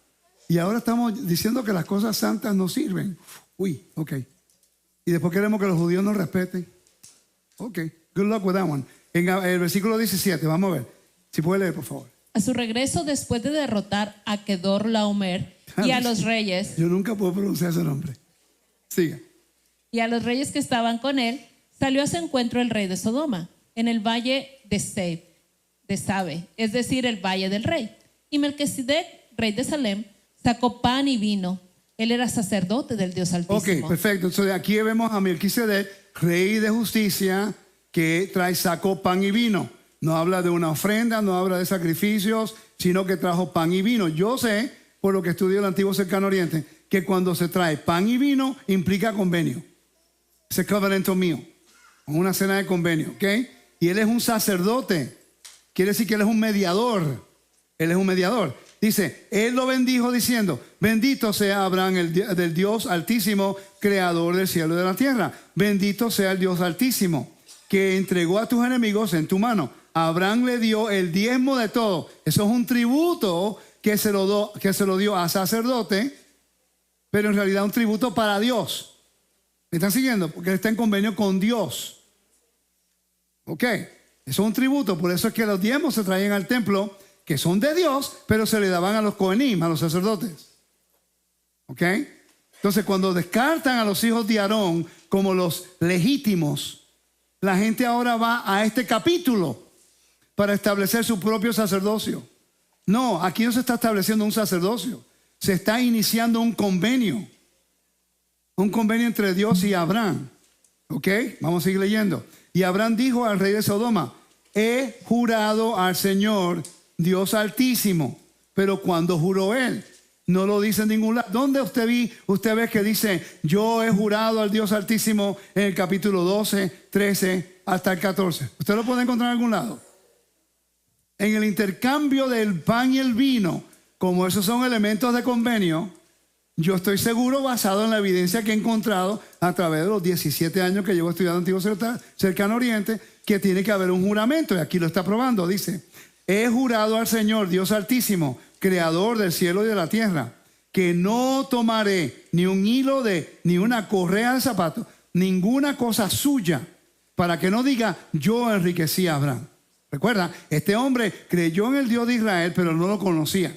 [SPEAKER 1] y ahora estamos diciendo que las cosas santas no sirven. Uy, ok. Y después queremos que los judíos nos respeten. Ok, good luck with that one. En el versículo 17, vamos a ver. Si puede leer, por favor.
[SPEAKER 2] A su regreso, después de derrotar a Kedorlaomer y a los reyes,
[SPEAKER 1] Yo nunca puedo pronunciar ese nombre. Siga.
[SPEAKER 2] y a los reyes que estaban con él, salió a su encuentro el rey de Sodoma, en el valle de Sabe, es decir, el valle del rey. Y Melquisedec, rey de Salem, sacó pan y vino. Él era sacerdote del Dios Altísimo.
[SPEAKER 1] Ok, perfecto. Entonces aquí vemos a Melquisedec, rey de justicia, que sacó pan y vino. No habla de una ofrenda, no habla de sacrificios, sino que trajo pan y vino. Yo sé, por lo que estudio el Antiguo Cercano Oriente, que cuando se trae pan y vino implica convenio. Ese covenanto mío, una cena de convenio, ¿ok? Y él es un sacerdote. Quiere decir que él es un mediador. Él es un mediador. Dice, él lo bendijo diciendo, bendito sea Abraham del Dios Altísimo, creador del cielo y de la tierra. Bendito sea el Dios Altísimo, que entregó a tus enemigos en tu mano. Abraham le dio el diezmo de todo. Eso es un tributo que se lo dio a sacerdote, pero en realidad un tributo para Dios. ¿Me están siguiendo? Porque él está en convenio con Dios. Ok, eso es un tributo. Por eso es que los diezmos se traían al templo, que son de Dios, pero se le daban a los cohenim, a los sacerdotes. ¿Ok? Entonces, cuando descartan a los hijos de Aarón como los legítimos, la gente ahora va a este capítulo para establecer su propio sacerdocio. No, aquí no se está estableciendo un sacerdocio. Se está iniciando un convenio. Un convenio entre Dios y Abraham. ¿Ok? Vamos a seguir leyendo. Y Abraham dijo al rey de Sodoma, he jurado al Señor Dios Altísimo. Pero cuando juró él, no lo dice en ningún lado. ¿Dónde usted ve que dice, yo he jurado al Dios Altísimo en el capítulo 12, 13 hasta el 14? ¿Usted lo puede encontrar en algún lado? En el intercambio del pan y el vino, como esos son elementos de convenio, yo estoy seguro, basado en la evidencia que he encontrado a través de los 17 años que llevo estudiando Antiguo Cercano Oriente, que tiene que haber un juramento, y aquí lo está probando. Dice, he jurado al Señor Dios Altísimo, creador del cielo y de la tierra, que no tomaré ni un hilo ni una correa de zapato, ninguna cosa suya, para que no diga, yo enriquecí a Abraham. Recuerda, este hombre creyó en el Dios de Israel, pero no lo conocía.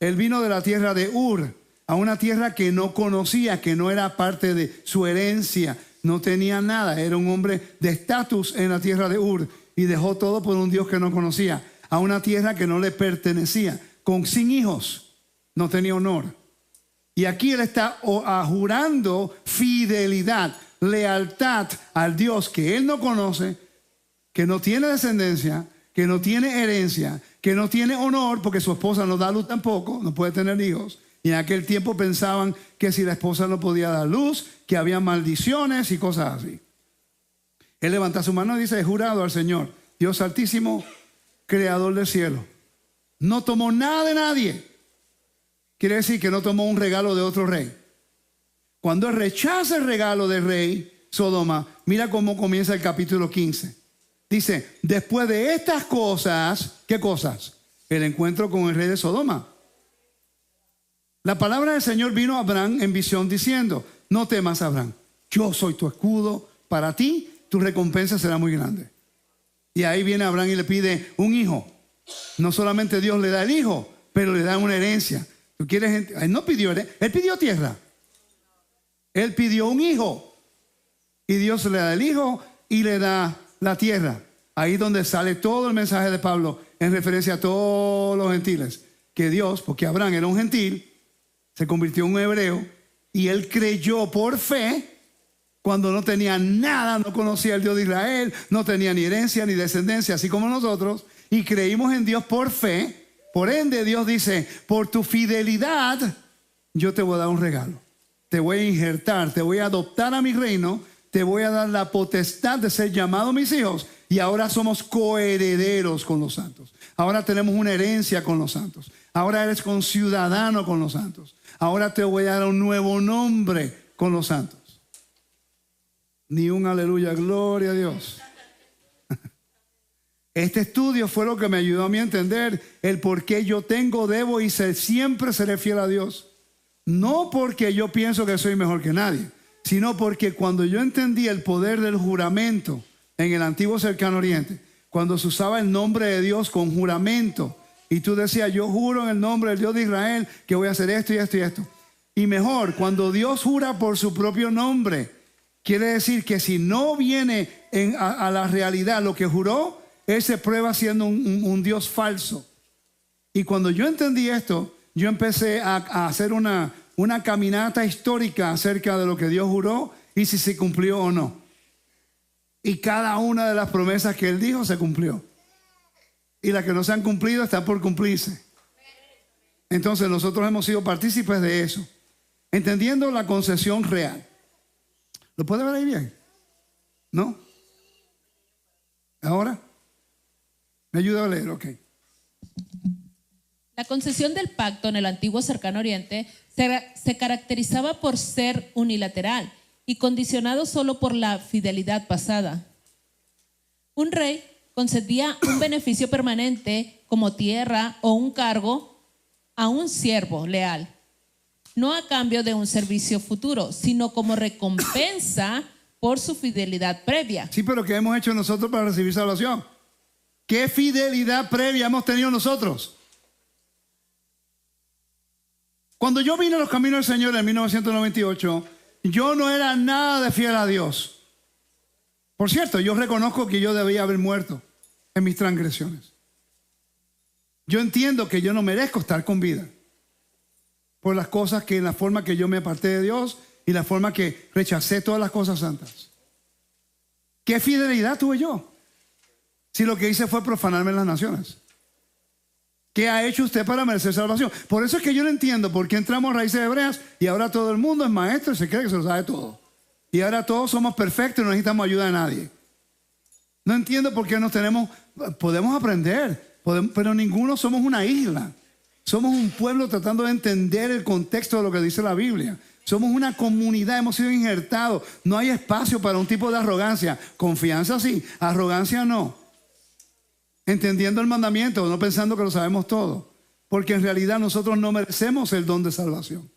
[SPEAKER 1] Él vino de la tierra de Ur, a una tierra que no conocía, que no era parte de su herencia, no tenía nada, era un hombre de estatus en la tierra de Ur, y dejó todo por un Dios que no conocía, a una tierra que no le pertenecía, sin hijos, no tenía honor. Y aquí él está jurando fidelidad, lealtad al Dios que él no conoce, que no tiene descendencia, que no tiene herencia, que no tiene honor, porque su esposa no da luz tampoco, no puede tener hijos. Y en aquel tiempo pensaban que si la esposa no podía dar luz, que había maldiciones y cosas así. Él levanta su mano y dice, he jurado al Señor, Dios Altísimo, creador del cielo. No tomó nada de nadie. Quiere decir que no tomó un regalo de otro rey. Cuando él rechaza el regalo del rey Sodoma, mira cómo comienza el capítulo 15. Dice, después de estas cosas, ¿qué cosas? El encuentro con el rey de Sodoma. La palabra del Señor vino a Abraham en visión diciendo, no temas, Abraham, yo soy tu escudo, para ti tu recompensa será muy grande. Y ahí viene Abraham y le pide un hijo. No solamente Dios le da el hijo, pero le da una herencia. Tú quieres, él no pidió, él pidió tierra. Él pidió un hijo. Y Dios le da el hijo y le da la tierra. Ahí es donde sale todo el mensaje de Pablo en referencia a todos los gentiles. Que Dios, porque Abraham era un gentil, se convirtió en un hebreo y él creyó por fe cuando no tenía nada, no conocía al Dios de Israel, no tenía ni herencia ni descendencia, así como nosotros, y creímos en Dios por fe. Por ende, Dios dice, por tu fidelidad, yo te voy a dar un regalo. Te voy a injertar, te voy a adoptar a mi reino, te voy a dar la potestad de ser llamado mis hijos. Y ahora somos coherederos con los santos. Ahora tenemos una herencia con los santos. Ahora eres conciudadano con los santos. Ahora te voy a dar un nuevo nombre con los santos. Ni un aleluya, gloria a Dios. Este estudio fue lo que me ayudó a mí a entender el por qué yo tengo, debo y siempre seré fiel a Dios. No porque yo pienso que soy mejor que nadie, sino porque cuando yo entendí el poder del juramento en el antiguo cercano oriente, cuando se usaba el nombre de Dios con juramento, y tú decías, yo juro en el nombre del Dios de Israel que voy a hacer esto y esto y esto. Y mejor, cuando Dios jura por su propio nombre, quiere decir que si no viene a la realidad lo que juró, él se prueba siendo un Dios falso. Y cuando yo entendí esto, yo empecé a hacer una caminata histórica acerca de lo que Dios juró y si se cumplió o no. Y cada una de las promesas que Él dijo se cumplió. Y las que no se han cumplido están por cumplirse. Entonces nosotros hemos sido partícipes de eso, entendiendo la concesión real. ¿Lo puede ver ahí bien? ¿No? ¿Ahora? ¿Me ayuda a leer? Ok.
[SPEAKER 2] La concesión del pacto en el antiguo cercano oriente se caracterizaba por ser unilateral y condicionado solo por la fidelidad pasada. Un rey concedía un beneficio permanente como tierra o un cargo a un siervo leal, no a cambio de un servicio futuro, sino como recompensa por su fidelidad previa.
[SPEAKER 1] Sí, pero ¿qué hemos hecho nosotros para recibir salvación? ¿Qué fidelidad previa hemos tenido nosotros? Cuando yo vine a los caminos del Señor en 1998, yo no era nada de fiel a Dios. Por cierto, yo reconozco que yo debía haber muerto en mis transgresiones. Yo entiendo que yo no merezco estar con vida por las cosas que, en la forma que yo me aparté de Dios y la forma que rechacé todas las cosas santas. ¿Qué fidelidad tuve yo? Si lo que hice fue profanarme en las naciones. ¿Qué ha hecho usted para merecer salvación? Por eso es que yo no entiendo por qué entramos a raíces hebreas y ahora todo el mundo es maestro y se cree que se lo sabe todo. Y ahora todos somos perfectos y no necesitamos ayuda de nadie. No entiendo por qué podemos aprender, pero ninguno somos una isla. Somos un pueblo tratando de entender el contexto de lo que dice la Biblia. Somos una comunidad, hemos sido injertados. No hay espacio para un tipo de arrogancia. Confianza sí, arrogancia no. Entendiendo el mandamiento, no pensando que lo sabemos todo. Porque en realidad nosotros no merecemos el don de salvación.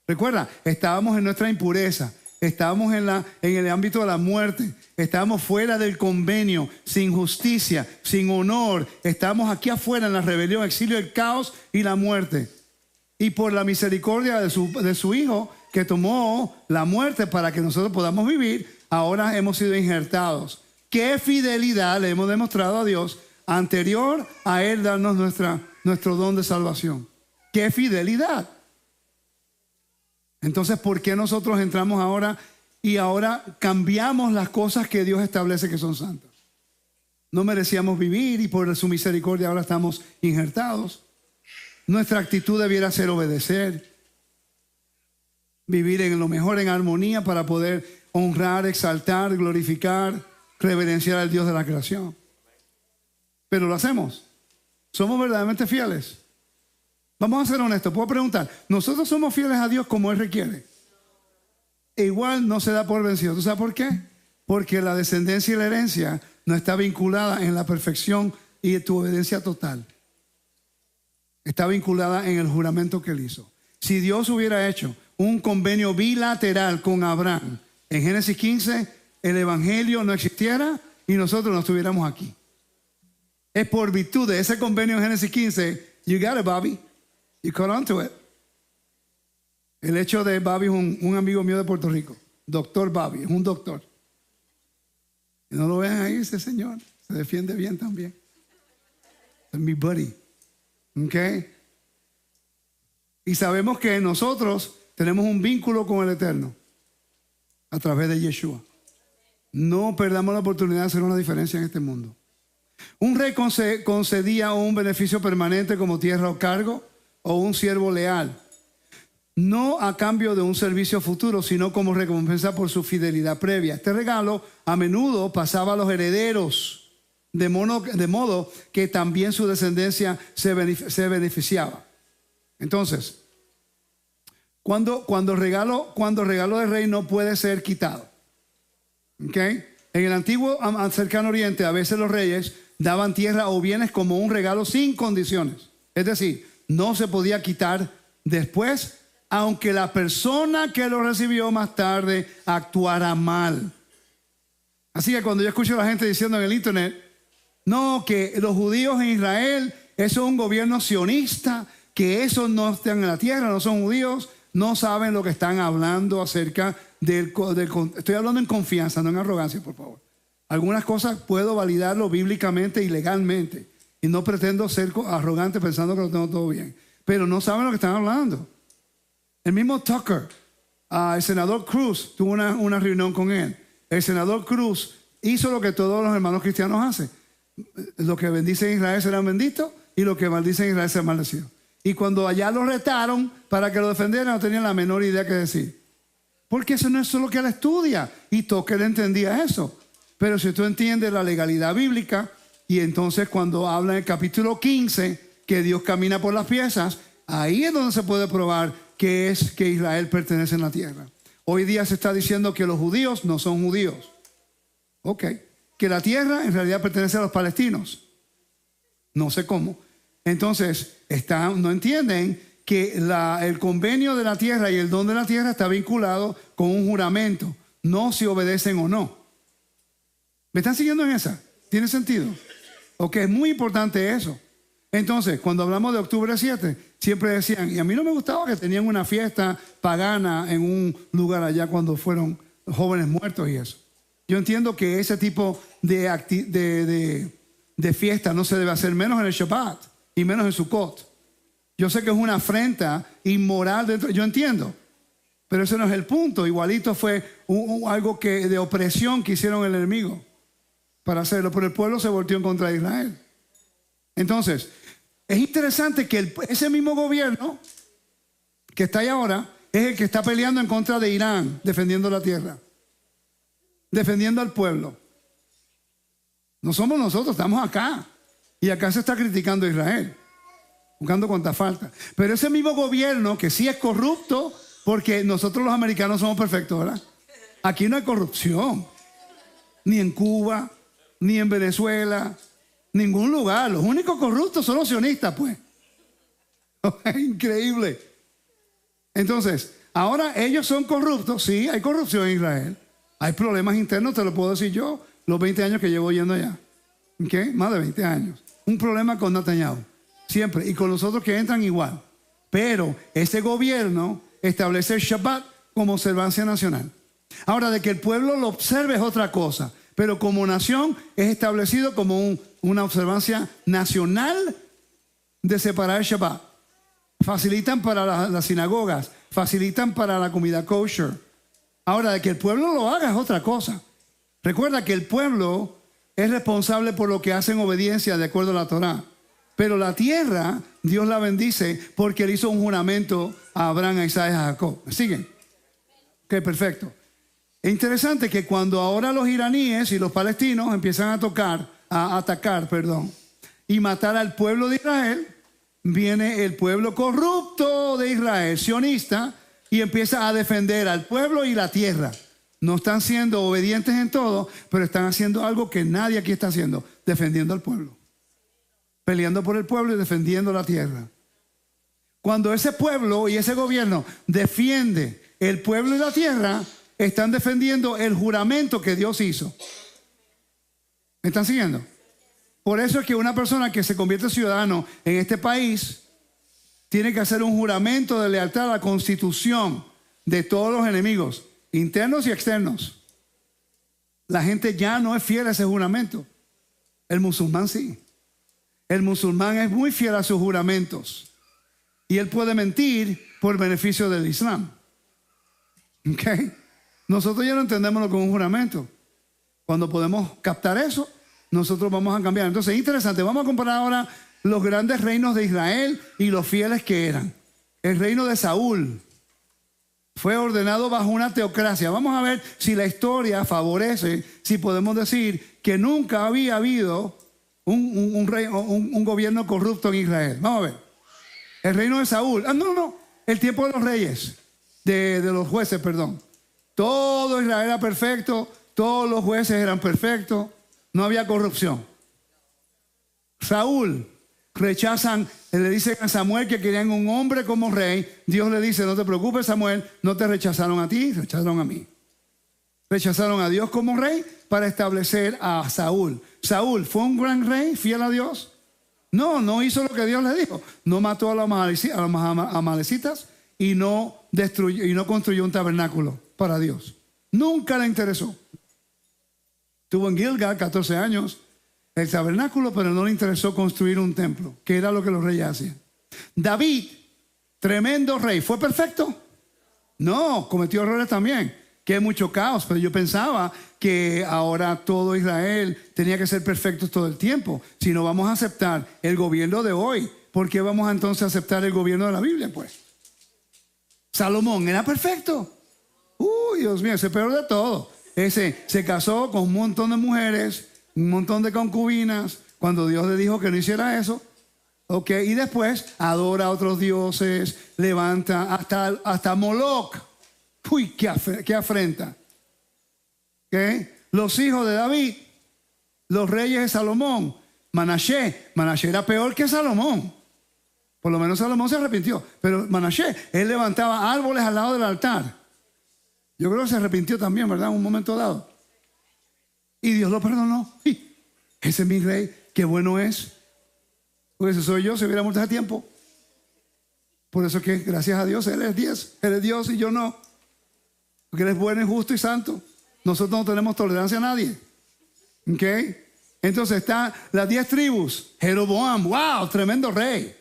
[SPEAKER 1] Recuerda, estábamos en nuestra impureza. Estábamos en el ámbito de la muerte. Estábamos fuera del convenio, sin justicia, sin honor. Estábamos aquí afuera en la rebelión, exilio, el caos y la muerte. Y por la misericordia de su Hijo, que tomó la muerte para que nosotros podamos vivir, ahora hemos sido injertados. ¿Qué fidelidad le hemos demostrado a Dios anterior a Él darnos nuestro don de salvación? ¿Qué fidelidad? Entonces, ¿por qué nosotros entramos ahora y ahora cambiamos las cosas que Dios establece que son santas? No merecíamos vivir y por su misericordia ahora estamos injertados. Nuestra actitud debiera ser obedecer, vivir en lo mejor, en armonía para poder honrar, exaltar, glorificar, reverenciar al Dios de la creación. Pero lo hacemos. Somos verdaderamente fieles. Vamos a ser honestos. Puedo preguntar, ¿nosotros somos fieles a Dios como Él requiere? E igual no se da por vencido. ¿Tú sabes por qué? Porque la descendencia y la herencia no está vinculada en la perfección y en tu obediencia total. Está vinculada en el juramento que Él hizo. Si Dios hubiera hecho un convenio bilateral con Abraham en Génesis 15, el evangelio no existiera y nosotros no estuviéramos aquí. Es por virtud de ese convenio en Génesis 15, you got it, Bobby. You caught on to it. El hecho de Bobby es un amigo mío de Puerto Rico. Doctor Bobby, es un doctor. Y no lo vean ahí, ese señor. Se defiende bien también. Es mi buddy. ¿Ok? Y sabemos que nosotros tenemos un vínculo con el Eterno a través de Yeshua. No perdamos la oportunidad de hacer una diferencia en este mundo. Un rey concedía un beneficio permanente como tierra o cargo o un siervo leal, no a cambio de un servicio futuro, sino como recompensa por su fidelidad previa. Este regalo a menudo pasaba a los herederos, de modo que también su descendencia se beneficiaba. Entonces, cuando regalo de rey no puede ser quitado. ¿Okay? En el antiguo cercano oriente, a veces los reyes daban tierra o bienes como un regalo sin condiciones. Es decir, no se podía quitar después, aunque la persona que lo recibió más tarde actuara mal. Así que cuando yo escucho a la gente diciendo en el internet, no, que los judíos en Israel, eso es un gobierno sionista, que esos no están en la tierra, no son judíos, no saben lo que están hablando acerca del estoy hablando en confianza, no en arrogancia, por favor. Algunas cosas puedo validarlo bíblicamente y legalmente, y no pretendo ser arrogante pensando que lo tengo todo bien, pero no saben lo que están hablando. El mismo Tucker, el senador Cruz, tuvo una reunión con él. El senador Cruz hizo lo que todos los hermanos cristianos hacen. Lo que bendice en Israel será bendito, y lo que maldice en Israel será maldecido. Y cuando allá lo retaron para que lo defendieran, no tenían la menor idea que decir. Porque eso no es solo que él estudia. Y Tucker entendía eso. Pero si tú entiendes la legalidad bíblica, y entonces cuando habla en el capítulo 15, que Dios camina por las piezas, ahí es donde se puede probar que es que Israel pertenece en la tierra. Hoy día se está diciendo que los judíos no son judíos. Ok. Que la tierra en realidad pertenece a los palestinos. No sé cómo. Entonces, no entienden que el convenio de la tierra y el don de la tierra está vinculado con un juramento, no si obedecen o no. ¿Me están siguiendo en esa? ¿Tiene sentido? Ok, es muy importante eso. Entonces, cuando hablamos de octubre 7, siempre decían, y a mí no me gustaba que tenían una fiesta pagana en un lugar allá cuando fueron jóvenes muertos y eso. Yo entiendo que ese tipo de fiesta no se debe hacer, menos en el Shabbat y menos en Sukkot. Yo sé que es una afrenta inmoral dentro, yo entiendo, pero ese no es el punto. Igualito fue algo de opresión que hicieron el enemigo para hacerlo, pero el pueblo se volteó en contra de Israel. Entonces, es interesante que ese mismo gobierno que está ahí ahora es el que está peleando en contra de Irán, defendiendo la tierra, defendiendo al pueblo. No somos nosotros, estamos acá. Y acá se está criticando a Israel, buscando cuánta falta. Pero ese mismo gobierno que sí es corrupto, porque nosotros los americanos somos perfectos, ¿verdad? Aquí no hay corrupción, ni en Cuba, ni en Venezuela, ningún lugar. Los únicos corruptos son los sionistas, pues. Increíble. Entonces, ahora ellos son corruptos. Sí, hay corrupción en Israel. Hay problemas internos, te lo puedo decir yo, los 20 años que llevo yendo allá. ¿Okay? Más de 20 años. Un problema con Netanyahu, siempre. Y con los otros que entran igual. Pero ese gobierno establece el Shabbat como observancia nacional. Ahora, de que el pueblo lo observe es otra cosa. Pero como nación es establecido como una observancia nacional de separar el Shabbat. Facilitan para las sinagogas, facilitan para la comida kosher. Ahora, de que el pueblo lo haga es otra cosa. Recuerda que el pueblo es responsable por lo que hace en obediencia de acuerdo a la Torá. Pero la tierra, Dios la bendice porque él hizo un juramento a Abraham, a Isaac y a Jacob. ¿Me siguen? Ok, perfecto. Es interesante que cuando ahora los iraníes y los palestinos empiezan a atacar, y matar al pueblo de Israel, viene el pueblo corrupto de Israel, sionista, y empieza a defender al pueblo y la tierra. No están siendo obedientes en todo, pero están haciendo algo que nadie aquí está haciendo, defendiendo al pueblo, peleando por el pueblo y defendiendo la tierra. Cuando ese pueblo y ese gobierno defiende el pueblo y la tierra, están defendiendo el juramento que Dios hizo. ¿Me están siguiendo? Por eso es que una persona que se convierte en ciudadano en este país tiene que hacer un juramento de lealtad a la constitución de todos los enemigos, internos y externos. La gente ya no es fiel a ese juramento. El musulmán sí. El musulmán es muy fiel a sus juramentos. Y él puede mentir por beneficio del Islam. ¿Ok? Nosotros ya no entendemos lo que es un juramento. Cuando podemos captar eso, nosotros vamos a cambiar. Entonces es interesante. Vamos a comparar ahora los grandes reinos de Israel y los fieles que eran. El reino de Saúl fue ordenado bajo una teocracia. Vamos a ver si la historia favorece, si podemos decir que nunca había habido un gobierno corrupto en Israel. Vamos a ver. El reino de Saúl. El tiempo de los reyes, de los jueces, perdón. Todo Israel era perfecto, todos los jueces eran perfectos, no había corrupción. Saúl, rechazan, le dicen a Samuel que querían un hombre como rey. Dios le dice: no te preocupes, Samuel, no te rechazaron a ti, rechazaron a mí. Rechazaron a Dios como rey para establecer a Saúl. Saúl fue un gran rey, fiel a Dios. No hizo lo que Dios le dijo. No mató a los amalecitas y no destruyó y no construyó un tabernáculo para Dios. Nunca le interesó. Tuvo en Gilgal 14 años el tabernáculo, pero no le interesó construir un templo, que era lo que los reyes hacían. David, tremendo rey, ¿fue perfecto? No, cometió errores también, que hay mucho caos, pero yo pensaba que ahora todo Israel tenía que ser perfecto todo el tiempo. Si no vamos a aceptar el gobierno de hoy, ¿por qué vamos a entonces aceptar el gobierno de la Biblia, pues? Salomón era perfecto. Dios mío, ese peor de todo. Ese se casó con un montón de mujeres, un montón de concubinas, cuando Dios le dijo que no hiciera eso. Ok, y después adora a otros dioses, levanta hasta Moloch. Uy, qué afrenta. ¿Okay? Los hijos de David, los reyes de Salomón, Manasés era peor que Salomón. Por lo menos Salomón se arrepintió. Pero Manasés, él levantaba árboles al lado del altar. Yo creo que se arrepintió también, ¿verdad? En un momento dado. Y Dios lo perdonó. Sí, ese es mi rey, qué bueno es. Porque si soy yo, se hubiera muerto hace tiempo. Por eso que, gracias a Dios, Él es Dios y yo no. Porque Él es bueno y justo y santo. Nosotros no tenemos tolerancia a nadie. ¿Ok? Entonces están las 10 tribus. Jeroboam, wow, tremendo rey.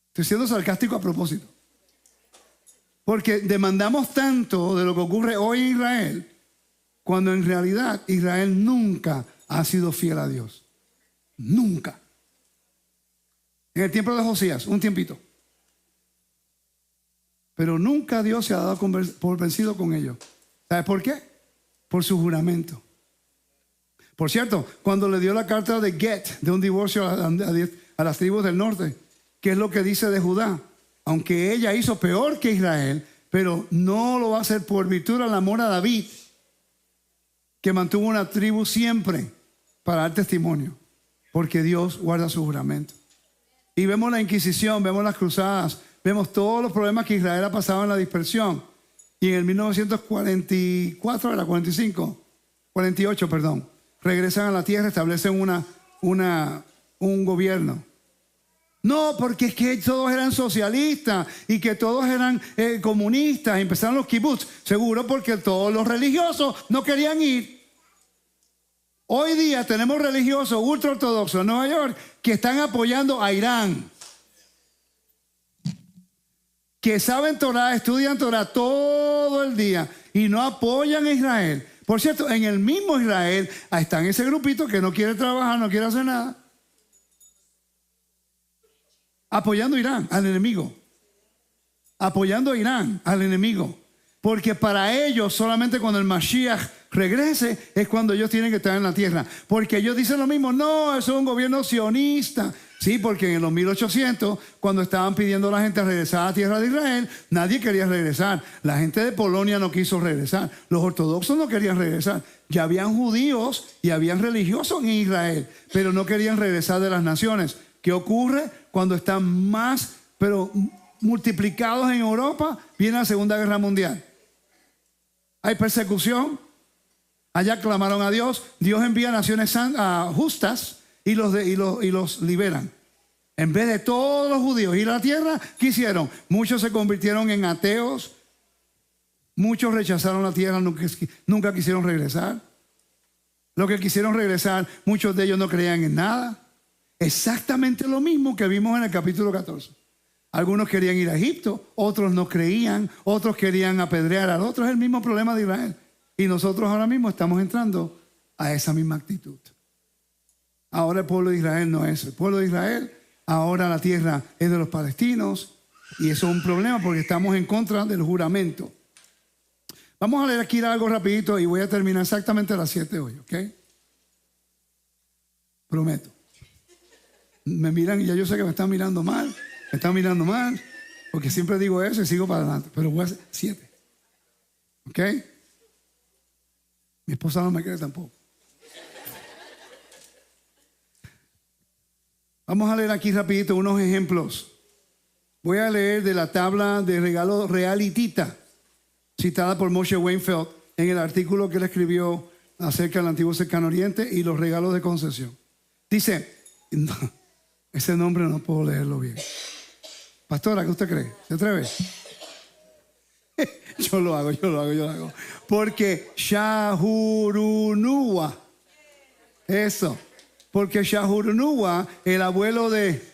[SPEAKER 1] Estoy siendo sarcástico a propósito. Porque demandamos tanto de lo que ocurre hoy en Israel, cuando en realidad Israel nunca ha sido fiel a Dios. Nunca. En el tiempo de Josías, un tiempito. Pero nunca Dios se ha dado por vencido con ellos. ¿Sabes por qué? Por su juramento. Por cierto, cuando le dio la carta de Get, de un divorcio a las tribus del norte, ¿qué es lo que dice de Judá? Aunque ella hizo peor que Israel, pero no lo va a hacer por virtud del amor a David, que mantuvo una tribu siempre para dar testimonio, porque Dios guarda su juramento. Y vemos la Inquisición, vemos las cruzadas, vemos todos los problemas que Israel ha pasado en la dispersión. Y en el 1944, era 48, perdón, regresan a la tierra, establecen un gobierno. No, porque es que todos eran socialistas y que todos eran comunistas. Empezaron los kibbutz, seguro porque todos los religiosos no querían ir. Hoy día tenemos religiosos ultraortodoxos en Nueva York que están apoyando a Irán, que saben Torah, estudian Torah todo el día y no apoyan a Israel. Por cierto, en el mismo Israel están ese grupito que no quiere trabajar, no quiere hacer nada, apoyando a Irán, al enemigo. Apoyando a Irán, al enemigo. Porque para ellos solamente cuando el Mashiach regrese es cuando ellos tienen que estar en la tierra. Porque ellos dicen lo mismo. No, eso es un gobierno sionista. Sí, porque en los 1800, cuando estaban pidiendo a la gente regresar a la tierra de Israel, nadie quería regresar. La gente de Polonia no quiso regresar. Los ortodoxos no querían regresar. Ya habían judíos y habían religiosos en Israel, pero no querían regresar de las naciones. ¿Qué ocurre cuando están más, pero multiplicados en Europa? Viene la Segunda Guerra Mundial. Hay persecución. Allá clamaron a Dios. Dios envía naciones justas y los liberan. En vez de todos los judíos ir a la tierra, ¿qué hicieron? Muchos se convirtieron en ateos. Muchos rechazaron la tierra, nunca quisieron regresar. Los que quisieron regresar, muchos de ellos no creían en nada. Exactamente lo mismo que vimos en el capítulo 14. Algunos querían ir a Egipto, otros no creían, otros querían apedrear al otro. Es el mismo problema de Israel. Y nosotros ahora mismo estamos entrando a esa misma actitud. Ahora el pueblo de Israel no es el pueblo de Israel. Ahora la tierra es de los palestinos. Y eso es un problema porque estamos en contra del juramento. Vamos a leer aquí algo rapidito y voy a terminar exactamente a las 7 hoy, ¿ok? Prometo. Me miran y ya yo sé que me están mirando mal. Me están mirando mal. Porque siempre digo eso y sigo para adelante. Pero voy a hacer 7. ¿Ok? Mi esposa no me cree tampoco. Vamos a leer aquí rapidito unos ejemplos. Voy a leer de la tabla de regalo realitita, citada por Moshe Weinfeld en el artículo que él escribió acerca del Antiguo Cercano Oriente y los regalos de concesión. Dice, no, ese nombre no puedo leerlo bien. Pastora, ¿qué usted cree? ¿Se atreve? Yo lo hago. Porque Shahurunua, eso, porque Shahurunua, el abuelo de...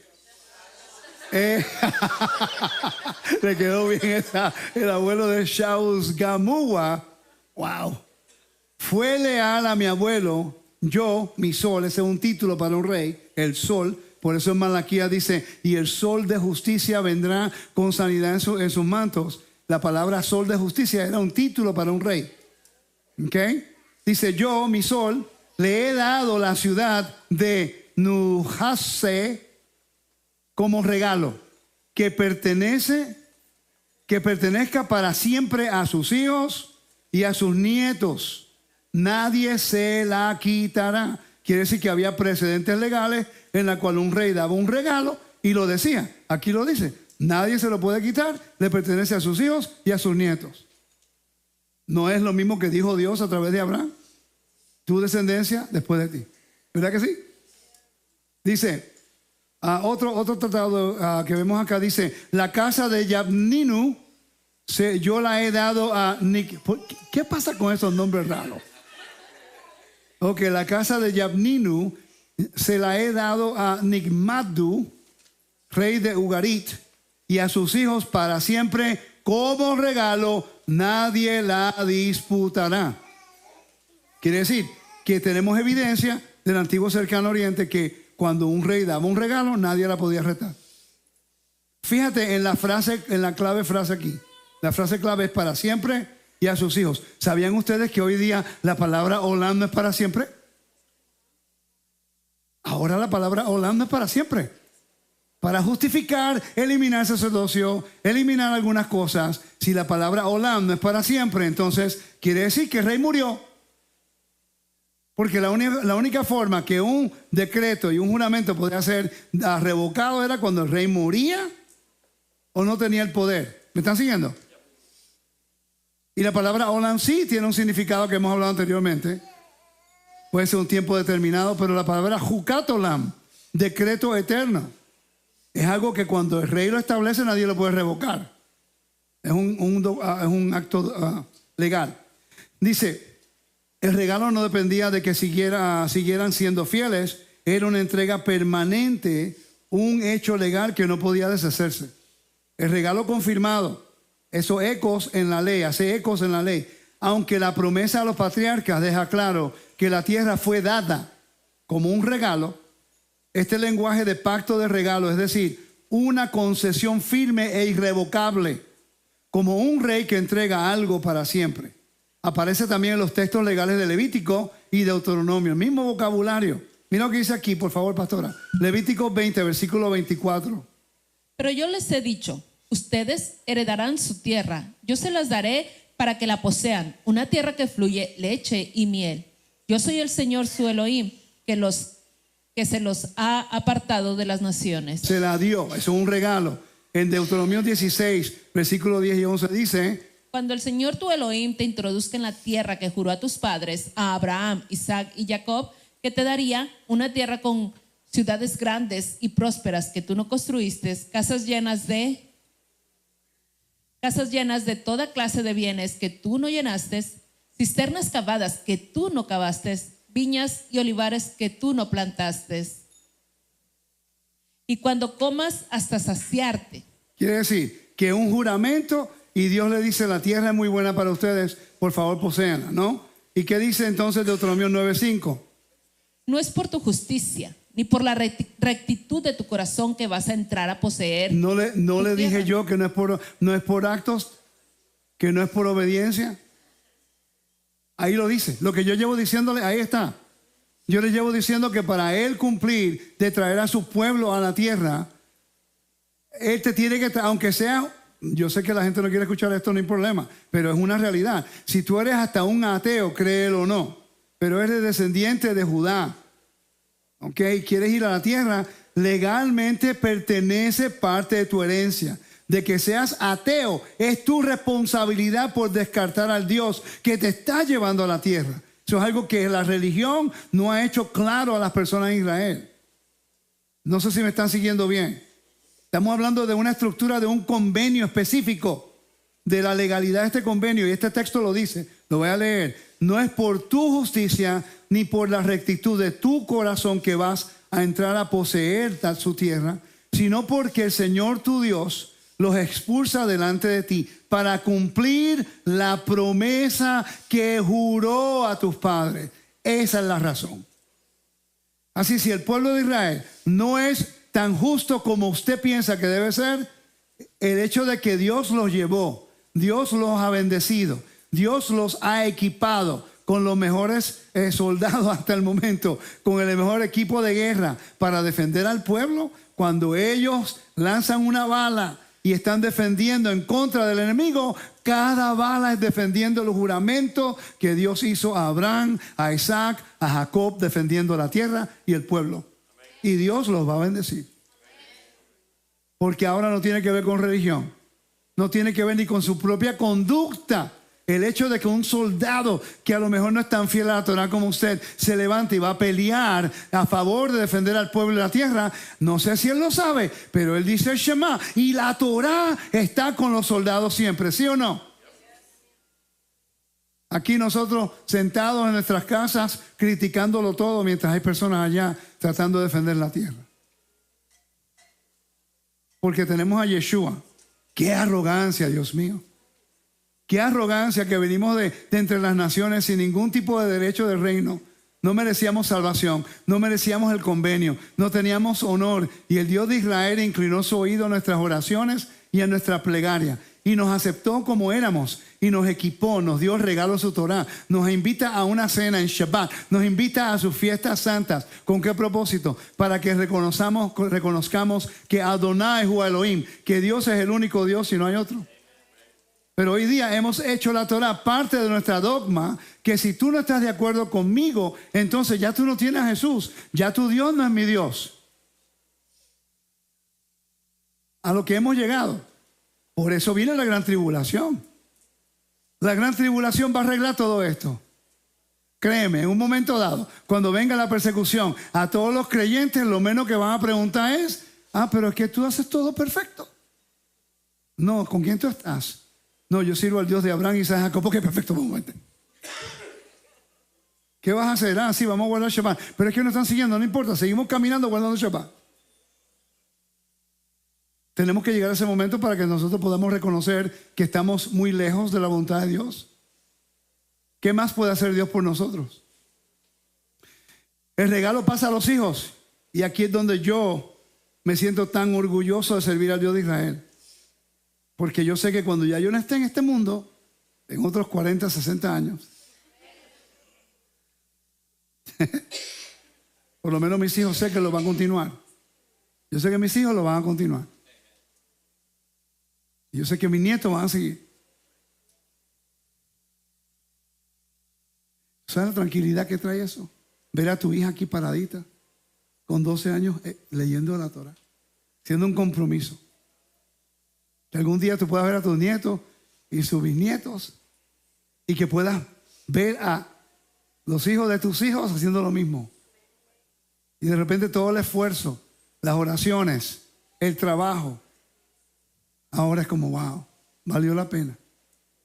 [SPEAKER 1] le quedó bien esa. El abuelo de Shausgamua, wow, fue leal a mi abuelo. Yo, mi sol, ese es un título para un rey, el sol. Por eso en Malaquías dice, y el sol de justicia vendrá con sanidad en sus mantos. La palabra sol de justicia era un título para un rey. ¿Ok? Dice, yo, mi sol, le he dado la ciudad de Nujase como regalo, que pertenezca para siempre a sus hijos y a sus nietos. Nadie se la quitará. Quiere decir que había precedentes legales en la cual un rey daba un regalo y lo decía. Aquí lo dice. Nadie se lo puede quitar, le pertenece a sus hijos y a sus nietos. No es lo mismo que dijo Dios a través de Abraham. Tu descendencia después de ti. ¿Verdad que sí? Dice, otro tratado que vemos acá dice, la casa de Yabninu, yo la he dado a ¿Qué pasa con esos nombres raros? Ok, la casa de Yabninu se la he dado a Nigmaddu, rey de Ugarit, y a sus hijos para siempre como regalo, nadie la disputará. Quiere decir que tenemos evidencia del antiguo cercano oriente que cuando un rey daba un regalo, nadie la podía retar. Fíjate en la frase, en la clave frase aquí. La frase clave es para siempre y a sus hijos. ¿Sabían ustedes que hoy día la palabra olam no es para siempre? Ahora la palabra olam no es para siempre. Para justificar, eliminar sacerdocio, eliminar algunas cosas. Si la palabra olam no es para siempre, entonces quiere decir que el rey murió. Porque la única forma que un decreto y un juramento podía ser revocado era cuando el rey moría o no tenía el poder. ¿Me están siguiendo? Y la palabra olam sí tiene un significado que hemos hablado anteriormente. Puede ser un tiempo determinado, pero la palabra jucat olam, decreto eterno, es algo que cuando el rey lo establece nadie lo puede revocar. Es un acto legal. Dice, el regalo no dependía de que siguieran siendo fieles. Era una entrega permanente, un hecho legal que no podía deshacerse. El regalo confirmado, eso ecos en la ley, hace ecos en la ley. Aunque la promesa a los patriarcas deja claro que la tierra fue dada como un regalo, este lenguaje de pacto de regalo, es decir, una concesión firme e irrevocable, como un rey que entrega algo para siempre. Aparece también en los textos legales de Levítico y Deuteronomio, el mismo vocabulario. Mira lo que dice aquí, por favor, pastora. Levítico 20, versículo 24.
[SPEAKER 2] Pero yo les he dicho, ustedes heredarán su tierra. Yo se las daré para que la posean, una tierra que fluye leche y miel. Yo soy el Señor su Elohim, que se los ha apartado de las naciones.
[SPEAKER 1] Se la dio, eso es un regalo. En Deuteronomio 16, versículo 10 y 11 dice:
[SPEAKER 2] Cuando el Señor tu Elohim te introduzca en la tierra que juró a tus padres, a Abraham, Isaac y Jacob, que te daría una tierra con ciudades grandes y prósperas que tú no construiste, casas llenas de toda clase de bienes que tú no llenaste, cisternas cavadas que tú no cavaste, viñas y olivares que tú no plantaste. Y cuando comas hasta saciarte.
[SPEAKER 1] Quiere decir que un juramento y Dios le dice: la tierra es muy buena para ustedes, por favor poséanla, ¿no? ¿Y qué dice entonces Deuteronomio 9:5?
[SPEAKER 2] No es por tu justicia ni por la rectitud de tu corazón que vas a entrar a poseer.
[SPEAKER 1] No le dije yo que no es por actos, que no es por obediencia. Ahí lo dice. Lo que yo llevo diciéndole, ahí está. Yo le llevo diciendo que para él cumplir de traer a su pueblo a la tierra, él te tiene que, aunque sea, yo sé que la gente no quiere escuchar esto, no hay problema, pero es una realidad. Si tú eres hasta un ateo, créelo o no, pero eres descendiente de Judá, ¿ok? Quieres ir a la tierra, legalmente pertenece parte de tu herencia. De que seas ateo es tu responsabilidad por descartar al Dios que te está llevando a la tierra. Eso es algo que la religión no ha hecho claro a las personas en Israel. No sé si me están siguiendo bien. Estamos hablando de una estructura de un convenio específico, de la legalidad de este convenio, y este texto lo dice, lo voy a leer. No es por tu justicia ni por la rectitud de tu corazón que vas a entrar a poseer su tierra, sino porque el Señor tu Dios los expulsa delante de ti para cumplir la promesa que juró a tus padres. Esa es la razón. Así, si el pueblo de Israel no es tan justo como usted piensa que debe ser, el hecho de que Dios los llevó, Dios los ha bendecido, Dios los ha equipado con los mejores soldados hasta el momento, con el mejor equipo de guerra para defender al pueblo. Cuando ellos lanzan una bala y están defendiendo en contra del enemigo, cada bala es defendiendo los juramentos que Dios hizo a Abraham, a Isaac, a Jacob, defendiendo la tierra y el pueblo. Y Dios los va a bendecir. Porque ahora no tiene que ver con religión, no tiene que ver ni con su propia conducta. El hecho de que un soldado que a lo mejor no es tan fiel a la Torah como usted se levante y va a pelear a favor de defender al pueblo de la tierra, no sé si él lo sabe, pero él dice el Shema y la Torah está con los soldados siempre, ¿sí o no? Aquí nosotros sentados en nuestras casas criticándolo todo mientras hay personas allá tratando de defender la tierra. Porque tenemos a Yeshua. ¡Qué arrogancia, Dios mío! Qué arrogancia que venimos de entre las naciones sin ningún tipo de derecho del reino. No merecíamos salvación, no merecíamos el convenio, no teníamos honor. Y el Dios de Israel inclinó su oído a nuestras oraciones y a nuestra plegaria. Y nos aceptó como éramos y nos equipó, nos dio regalo su Torah. Nos invita a una cena en Shabbat, nos invita a sus fiestas santas. ¿Con qué propósito? Para que reconozcamos que Adonai hu Elohim, que Dios es el único Dios y no hay otro. Pero hoy día hemos hecho la Torah parte de nuestra dogma, que si tú no estás de acuerdo conmigo, entonces ya tú no tienes a Jesús, ya tu Dios no es mi Dios. A lo que hemos llegado. Por eso viene la gran tribulación. La gran tribulación va a arreglar todo esto. Créeme, en un momento dado, cuando venga la persecución, a todos los creyentes lo menos que van a preguntar es: pero es que tú haces todo perfecto. No, ¿con quién tú estás? No, yo sirvo al Dios de Abraham, Isaac y Jacob. Ok, perfecto, vamos a ver. ¿Qué vas a hacer? Sí, vamos a guardar Shabbat. Pero es que nos están siguiendo, no importa, seguimos caminando guardando Shabbat. Tenemos que llegar a ese momento para que nosotros podamos reconocer que estamos muy lejos de la voluntad de Dios. ¿Qué más puede hacer Dios por nosotros? El regalo pasa a los hijos. Y aquí es donde yo me siento tan orgulloso de servir al Dios de Israel. Porque yo sé que cuando ya yo no esté en este mundo, en otros 40, 60 años, por lo menos mis hijos sé que lo van a continuar. Yo sé que mis hijos lo van a continuar. Y yo sé que mis nietos van a seguir. ¿Sabes la tranquilidad que trae eso? Ver a tu hija aquí paradita, con 12 años, leyendo la Torah, siendo un compromiso. Que algún día tú puedas ver a tus nietos y sus bisnietos y que puedas ver a los hijos de tus hijos haciendo lo mismo. Y de repente todo el esfuerzo, las oraciones, el trabajo, ahora es como, wow, valió la pena.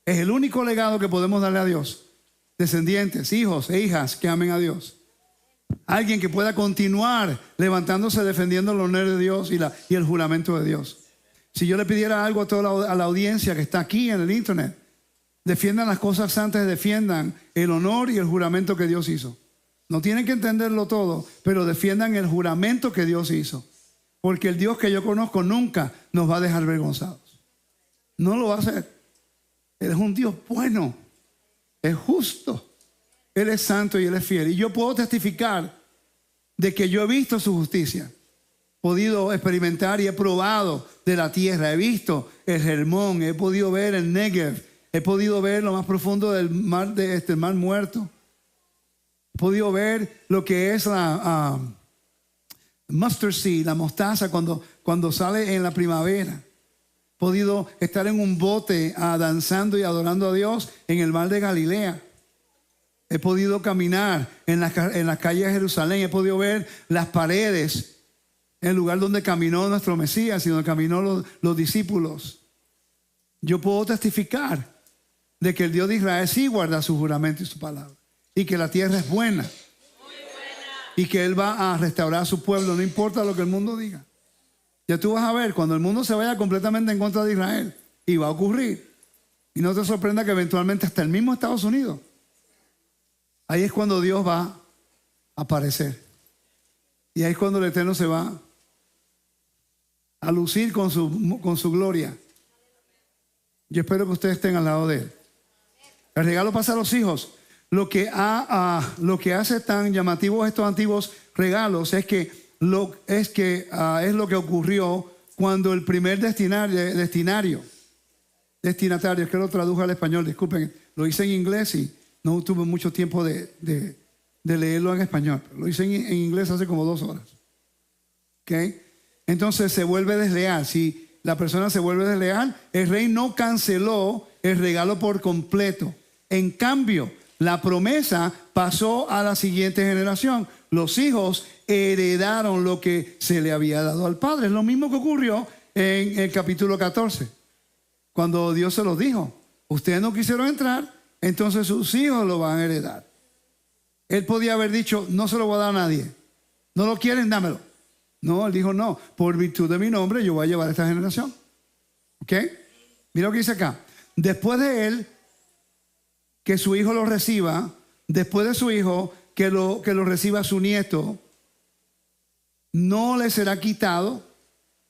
[SPEAKER 1] Es el único legado que podemos darle a Dios. Descendientes, hijos e hijas que amen a Dios. Alguien que pueda continuar levantándose defendiendo el honor de Dios y el juramento de Dios. Si yo le pidiera algo a toda la audiencia que está aquí en el internet, defiendan las cosas santas, defiendan el honor y el juramento que Dios hizo. No tienen que entenderlo todo, pero defiendan el juramento que Dios hizo. Porque el Dios que yo conozco nunca nos va a dejar vergonzados. No lo va a hacer. Él es un Dios bueno, es justo, Él es santo y Él es fiel. Y yo puedo testificar de que yo he visto su justicia. He podido experimentar y he probado de la tierra. He visto el Hermón, he podido ver el Negev, he podido ver lo más profundo del mar, el mar muerto. He podido ver lo que es la mustard seed, la mostaza cuando sale en la primavera. He podido estar en un bote danzando y adorando a Dios en el mar de Galilea. He podido caminar en las calles de Jerusalén. He podido ver las paredes en el lugar donde caminó nuestro Mesías y donde caminó los discípulos. Yo puedo testificar de que el Dios de Israel sí guarda su juramento y su palabra. Y que la tierra es buena. Muy buena. Y que Él va a restaurar a su pueblo, no importa lo que el mundo diga. Ya tú vas a ver, cuando el mundo se vaya completamente en contra de Israel, y va a ocurrir. Y no te sorprenda que eventualmente hasta el mismo Estados Unidos. Ahí es cuando Dios va a aparecer. Y ahí es cuando el Eterno se va a lucir con su gloria. Yo espero que ustedes estén al lado de Él. El regalo pasa a los hijos. Lo que hace tan llamativos estos antiguos regalos es lo que ocurrió cuando el primer destinatario, es que lo traduje al español, disculpen, lo hice en inglés y no tuve mucho tiempo de leerlo en español. Lo hice en inglés hace como 2 horas. ¿Okay? Entonces se vuelve desleal. Si la persona se vuelve desleal, el rey no canceló el regalo por completo. En cambio, la promesa pasó a la siguiente generación. Los hijos heredaron lo que se le había dado al padre. Es lo mismo que ocurrió en el capítulo 14. Cuando Dios se los dijo, ustedes no quisieron entrar, entonces sus hijos lo van a heredar. Él podía haber dicho, no se lo voy a dar a nadie. No lo quieren, dámelo. No, él dijo, no, por virtud de mi nombre yo voy a llevar a esta generación. ¿Ok? Mira lo que dice acá. Después de él, que su hijo lo reciba, después de su hijo, que lo reciba su nieto, no le será quitado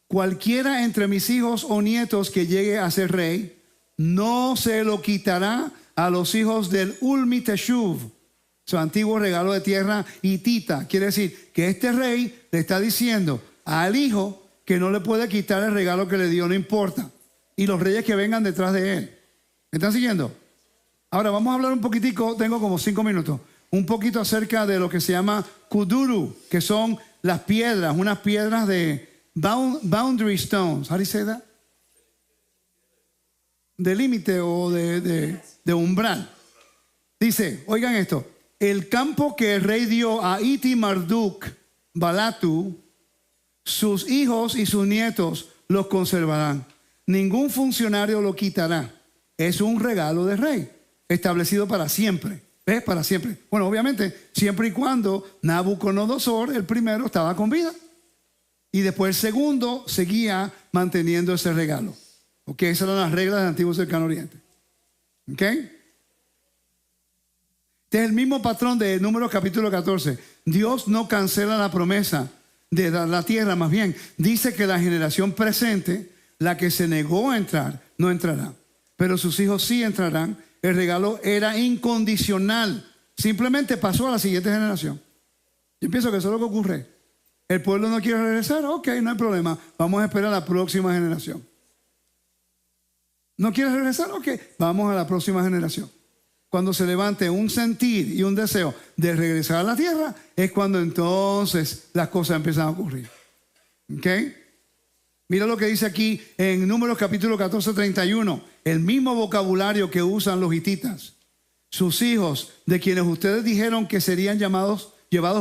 [SPEAKER 1] cualquiera entre mis hijos o nietos que llegue a ser rey, no se lo quitará a los hijos del Ulmi Teshuv, su antiguo regalo de tierra hitita. Quiere decir que este rey le está diciendo al hijo que no le puede quitar el regalo que le dio, no importa. Y los reyes que vengan detrás de él. ¿Me están siguiendo? Ahora vamos a hablar un poquitico, tengo como 5 minutos, un poquito acerca de lo que se llama kuduru, que son las piedras, unas piedras de boundary stones. How do you say that? De límite o de umbral. Dice, oigan esto, el campo que el rey dio a Iti Marduk, Balatu, sus hijos y sus nietos los conservarán. Ningún funcionario lo quitará. Es un regalo del rey, establecido para siempre. ¿Ves? Para siempre. Bueno, obviamente, siempre y cuando Nabucodonosor, el primero, estaba con vida. Y después el segundo seguía manteniendo ese regalo. ¿Ok? Esas eran las reglas del Antiguo Cercano Oriente. ¿Ok? Este es el mismo patrón de Números capítulo 14. Dios no cancela la promesa de dar la tierra, más bien dice que la generación presente, la que se negó a entrar, no entrará. Pero sus hijos sí entrarán. El regalo era incondicional. Simplemente pasó a la siguiente generación. Yo pienso que eso es lo que ocurre. El pueblo no quiere regresar. Ok, no hay problema. Vamos a esperar a la próxima generación. ¿No quieres regresar? Ok, vamos a la próxima generación. Cuando se levante un sentir y un deseo de regresar a la tierra, es cuando entonces las cosas empiezan a ocurrir. ¿Ok? Mira lo que dice aquí en Números capítulo 14, 31. El mismo vocabulario que usan los hititas. Sus hijos, de quienes ustedes dijeron que serían llevados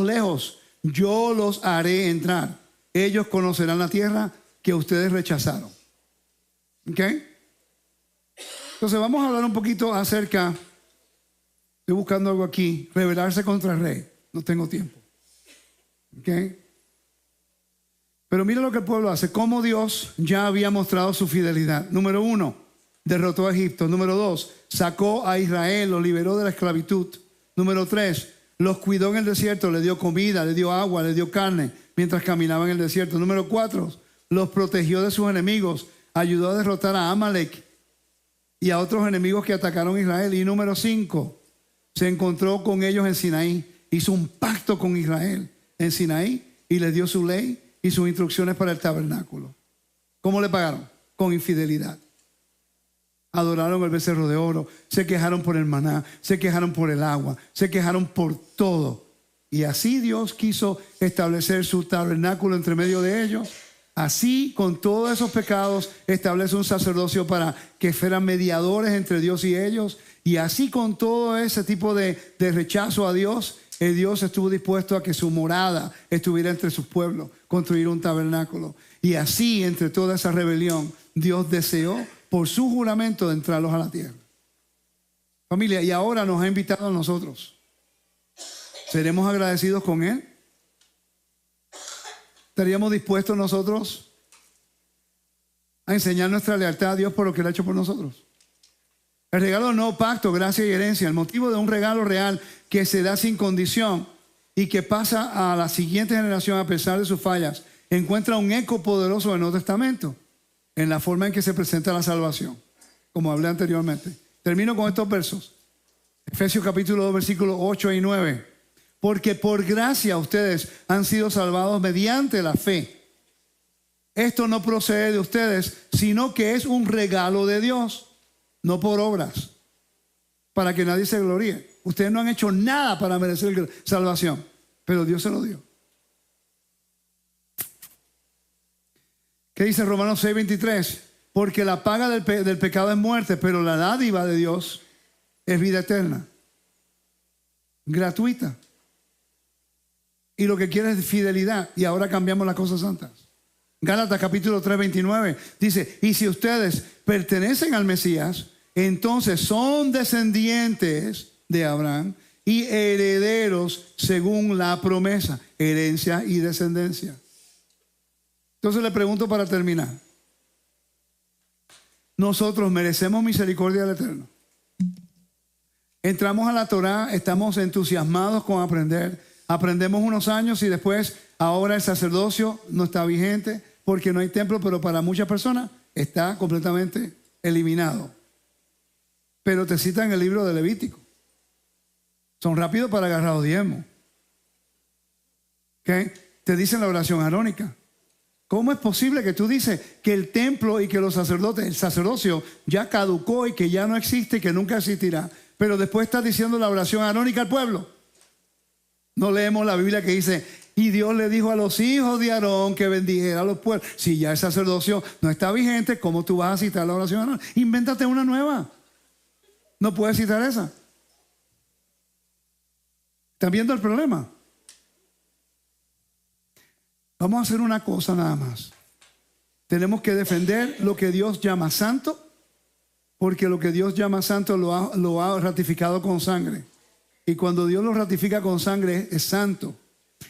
[SPEAKER 1] lejos, yo los haré entrar. Ellos conocerán la tierra que ustedes rechazaron. ¿Ok? Entonces vamos a hablar un poquito acerca, estoy buscando algo aquí, rebelarse contra el rey. No tengo tiempo. ¿Ok? Pero mira lo que el pueblo hace, cómo Dios ya había mostrado su fidelidad. Número 1, derrotó a Egipto. Número 2, sacó a Israel, lo liberó de la esclavitud. Número 3, los cuidó en el desierto, le dio comida, le dio agua, le dio carne mientras caminaban en el desierto. Número 4, los protegió de sus enemigos, ayudó a derrotar a Amalek y a otros enemigos que atacaron a Israel. Y número 5, se encontró con ellos en Sinaí, hizo un pacto con Israel en Sinaí y les dio su ley y sus instrucciones para el tabernáculo. ¿Cómo le pagaron? Con infidelidad. Adoraron el becerro de oro, se quejaron por el maná, se quejaron por el agua, se quejaron por todo. Y así Dios quiso establecer su tabernáculo entre medio de ellos. Así, con todos esos pecados, establece un sacerdocio para que fueran mediadores entre Dios y ellos. Y así, con todo ese tipo de rechazo a Dios, el Dios estuvo dispuesto a que su morada estuviera entre sus pueblos, construir un tabernáculo. Y así, entre toda esa rebelión, Dios deseó por su juramento de entrarlos a la tierra. Familia, y ahora nos ha invitado a nosotros. ¿Seremos agradecidos con Él? ¿Estaríamos dispuestos nosotros a enseñar nuestra lealtad a Dios por lo que Él ha hecho por nosotros? El regalo del nuevo pacto, gracia y herencia, el motivo de un regalo real que se da sin condición y que pasa a la siguiente generación a pesar de sus fallas, encuentra un eco poderoso en el Nuevo Testamento, en la forma en que se presenta la salvación, como hablé anteriormente. Termino con estos versos. Efesios capítulo 2, versículos 8 y 9. Porque por gracia ustedes han sido salvados mediante la fe. Esto no procede de ustedes, sino que es un regalo de Dios, no por obras, para que nadie se gloríe. Ustedes no han hecho nada para merecer salvación, pero Dios se lo dio. ¿Qué dice Romanos 6:23? Porque la paga del pecado es muerte, pero la dádiva de Dios es vida eterna, gratuita. Y lo que quiere es fidelidad. Y ahora cambiamos las cosas santas. Gálatas capítulo 3:29 dice: y si ustedes pertenecen al Mesías, entonces son descendientes de Abraham y herederos según la promesa, herencia y descendencia. Entonces le pregunto para terminar: ¿nosotros merecemos misericordia del Eterno? Entramos a la Torá, estamos entusiasmados con aprender. Aprendemos unos años y después ahora el sacerdocio no está vigente porque no hay templo, pero para muchas personas está completamente eliminado. Pero te citan el libro de Levítico. Son rápidos para agarrar los diezmos. ¿Okay? Te dicen la oración arónica. ¿Cómo es posible que tú dices que el templo y que los sacerdotes, el sacerdocio ya caducó y que ya no existe y que nunca existirá, pero después estás diciendo la oración arónica al pueblo? No leemos la Biblia que dice: y Dios le dijo a los hijos de Aarón que bendijera a los pueblos. Si ya el sacerdocio no está vigente, ¿cómo tú vas a citar la oración arónica? Invéntate una nueva. No puedes citar esa. ¿Están viendo el problema? Vamos a hacer una cosa nada más. Tenemos que defender lo que Dios llama santo, porque lo que Dios llama santo lo ha ratificado con sangre. Y cuando Dios lo ratifica con sangre es santo.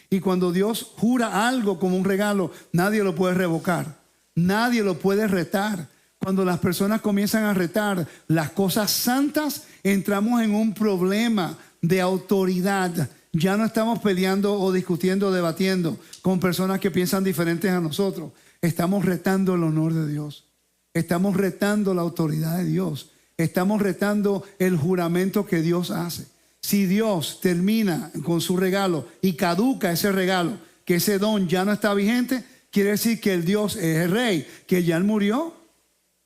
[SPEAKER 1] Y cuando Dios jura algo como un regalo, nadie lo puede revocar. Nadie lo puede retar. Cuando las personas comienzan a retar las cosas santas, entramos en un problema de autoridad. Ya no estamos peleando o discutiendo o debatiendo con personas que piensan diferentes a nosotros. Estamos retando el honor de Dios. Estamos retando la autoridad de Dios. Estamos retando el juramento que Dios hace. Si Dios termina con su regalo y caduca ese regalo, que ese don ya no está vigente, quiere decir que el Dios es el rey, que ya él murió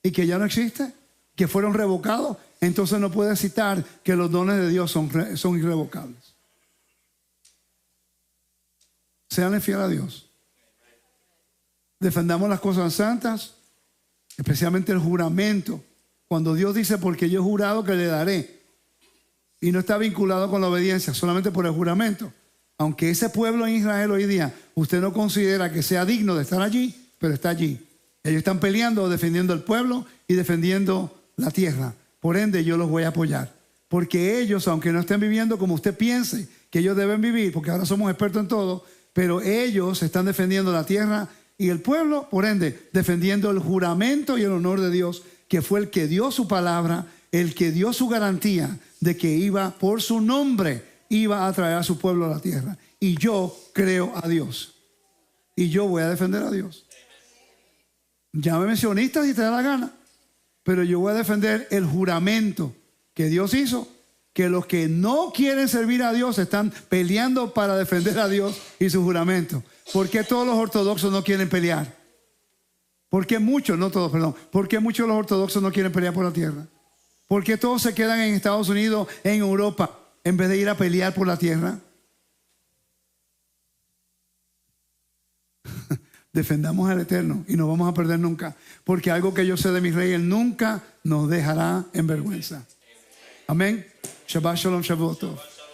[SPEAKER 1] y que ya no existe, que fueron revocados. Entonces no puede citar que los dones de Dios son irrevocables. Sean fieles a Dios. Defendamos las cosas santas, especialmente el juramento. Cuando Dios dice: porque yo he jurado que le daré. Y no está vinculado con la obediencia, solamente por el juramento. Aunque ese pueblo en Israel hoy día, usted no considera que sea digno de estar allí, pero está allí. Ellos están peleando, defendiendo el pueblo y defendiendo la tierra. Por ende, yo los voy a apoyar. Porque ellos, aunque no estén viviendo como usted piense que ellos deben vivir, porque ahora somos expertos en todo, pero ellos están defendiendo la tierra y el pueblo, por ende, defendiendo el juramento y el honor de Dios, que fue el que dio su palabra, el que dio su garantía de que iba, por su nombre, iba a traer a su pueblo a la tierra. Y yo creo a Dios. Y yo voy a defender a Dios. Llámeme sionista si te da la gana, pero yo voy a defender el juramento que Dios hizo, que los que no quieren servir a Dios están peleando para defender a Dios y su juramento. ¿Por qué todos los ortodoxos no quieren pelear? ¿Por qué muchos, no todos, perdón, por qué muchos de los ortodoxos no quieren pelear por la tierra? ¿Por qué todos se quedan en Estados Unidos, en Europa, en vez de ir a pelear por la tierra? Defendamos al Eterno y no vamos a perder nunca, porque algo que yo sé de mi rey, Él nunca nos dejará en vergüenza. Amén. Shabbat shalom, Shavuot tov.